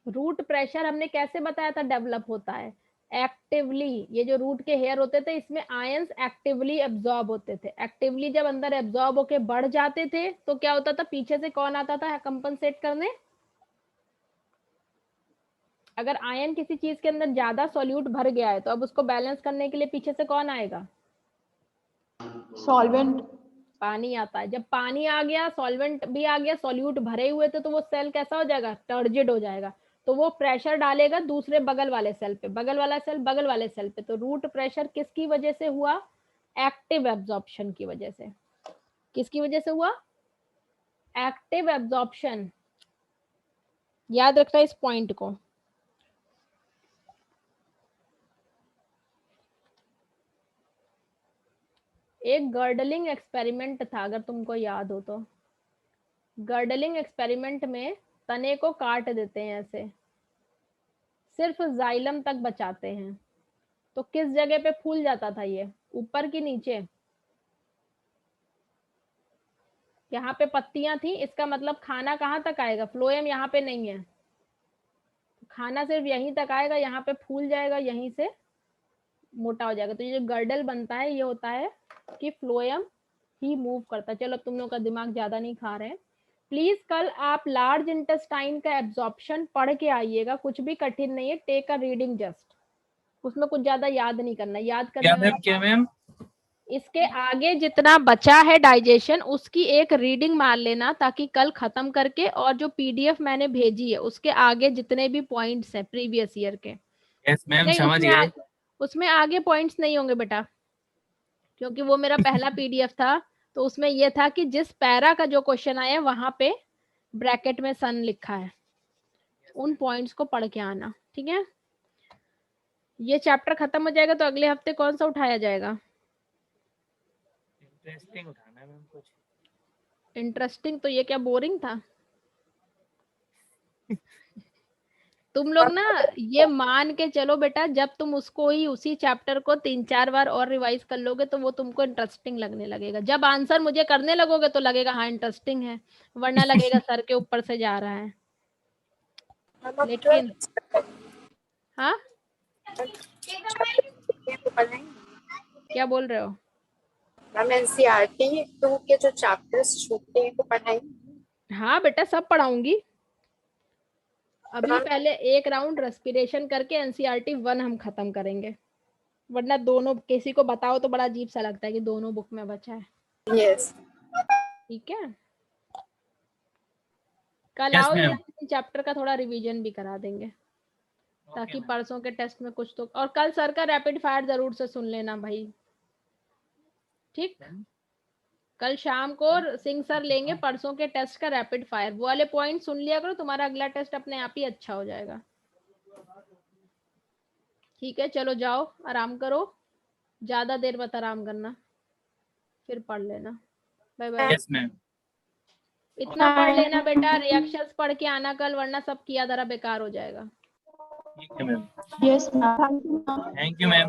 रूट प्रेशर हमने कैसे बताया था डेवलप होता है? एक्टिवली। ये जो रूट के हेयर होते थे इसमें आयंस एक्टिवली एब्जॉर्ब होते थे। एक्टिवली जब अंदर एब्जॉर्ब होके बढ़ जाते थे तो क्या होता था? पीछे से कौन आता था कंपनसेट करने? अगर आयन किसी चीज के अंदर ज्यादा सॉल्यूट भर गया है तो अब उसको बैलेंस करने के लिए पीछे से कौन आएगा? सॉल्वेंट. पानी आता है। जब पानी आ गया, सॉल्वेंट भी आ गया, सॉल्यूट भरे हुए थे, तो वो सेल कैसा हो जाएगा? टर्जिड हो जाएगा। तो वो प्रेशर डालेगा दूसरे बगल वाले सेल पे, बगल वाला सेल बगल वाले सेल पे। तो रूट प्रेशर किसकी वजह से हुआ? एक्टिव एब्जॉर्प्शन की वजह से। किसकी वजह से हुआ? Active absorption. याद रखना इस पॉइंट को। एक गर्डलिंग एक्सपेरिमेंट था, अगर तुमको याद हो तो। गर्डलिंग एक्सपेरिमेंट में तने को काट देते हैं ऐसे, सिर्फ जाइलम तक बचाते हैं। तो किस जगह पे फूल जाता था ये? ऊपर की नीचे? यहाँ पे पत्तियां थी, इसका मतलब खाना कहाँ तक आएगा? फ्लोएम यहाँ पे नहीं है, खाना सिर्फ यहीं तक आएगा, यहाँ पे फूल जाएगा, यहीं से मोटा हो जाएगा। तो ये जो गर्डल बनता है ये होता है कि फ्लोएम ही मूव करता है। चलो तुम लोग का दिमाग ज्यादा नहीं खा रहे हैं। प्लीज कल आप लार्ज इंटेस्टाइन का एब्जॉर्प्शन पढ़ के आइएगा, कुछ भी कठिन नहीं है। टेक अ रीडिंग जस्ट, उसमें कुछ ज्यादा याद नहीं करना। याद करने क्या मैम? इसके आगे जितना बचा है डाइजेशन उसकी एक रीडिंग मार लेना, ताकि कल खत्म करके, और जो पीडीएफ मैंने भेजी है उसके आगे जितने भी पॉइंट्स हैं प्रीवियस ईयर के। यस मैम, नहीं, समझ गए। उसमें आगे पॉइंट्स नहीं होंगे बेटा, क्योंकि वो मेरा पहला पीडीएफ था। तो उसमें यह था कि जिस पैरा का जो क्वेश्चन आया वहां पे ब्रैकेट में सन लिखा है, उन पॉइंट्स को पढ़ के आना, ठीक है? ये चैप्टर खत्म हो जाएगा तो अगले हफ्ते कौन सा उठाया जाएगा? इंटरेस्टिंग उठाना है मैम कुछ। इंटरेस्टिंग? तो ये क्या बोरिंग था? तुम लोग ना ये मान के चलो बेटा, जब तुम उसको ही उसी चैप्टर को 3-4 बार और रिवाइज कर लोगे तो वो तुमको इंटरेस्टिंग लगने लगेगा। जब आंसर मुझे करने लगोगे तो लगेगा हाँ इंटरेस्टिंग है, वरना लगेगा सर के ऊपर से जा रहा है। लेकिन हाँ, क्या बोल रहे हो? मैम एनसीईआरटी 2 के जो चैप्टर्स छूटे हैं वो पढ़ाएंगे? हाँ बेटा, सब पढ़ाऊंगी। अभी पहले एक राउंड रेस्पिरेशन करके एनसीईआरटी 1 हम खत्म करेंगे, वरना दोनों किसी को बताओ तो बड़ा अजीब सा लगता है कि दोनों बुक में बचा है। यस, ठीक है, कल आओ, ये चैप्टर का थोड़ा रिवीजन भी करा देंगे, ताकि परसों के टेस्ट में कुछ तो। और कल सर का रैपिड फायर जरूर से सुन लेना भाई, ठीक? कल शाम को सिंह सर लेंगे परसों के टेस्ट का रैपिड फायर, वो वाले पॉइंट सुन लिया करो, तुम्हारा अगला टेस्ट अपने आप ही अच्छा हो जाएगा। ठीक है, चलो जाओ आराम करो, ज्यादा देर मत आराम करना, फिर पढ़ लेना। Bye bye. Yes ma'am. इतना पढ़ लेना बेटा, रिएक्शंस पढ़ के आना कल, वरना सब किया धरा बेकार हो जाएगा। ठीक है ma'am, yes ma'am. Thank you ma'am.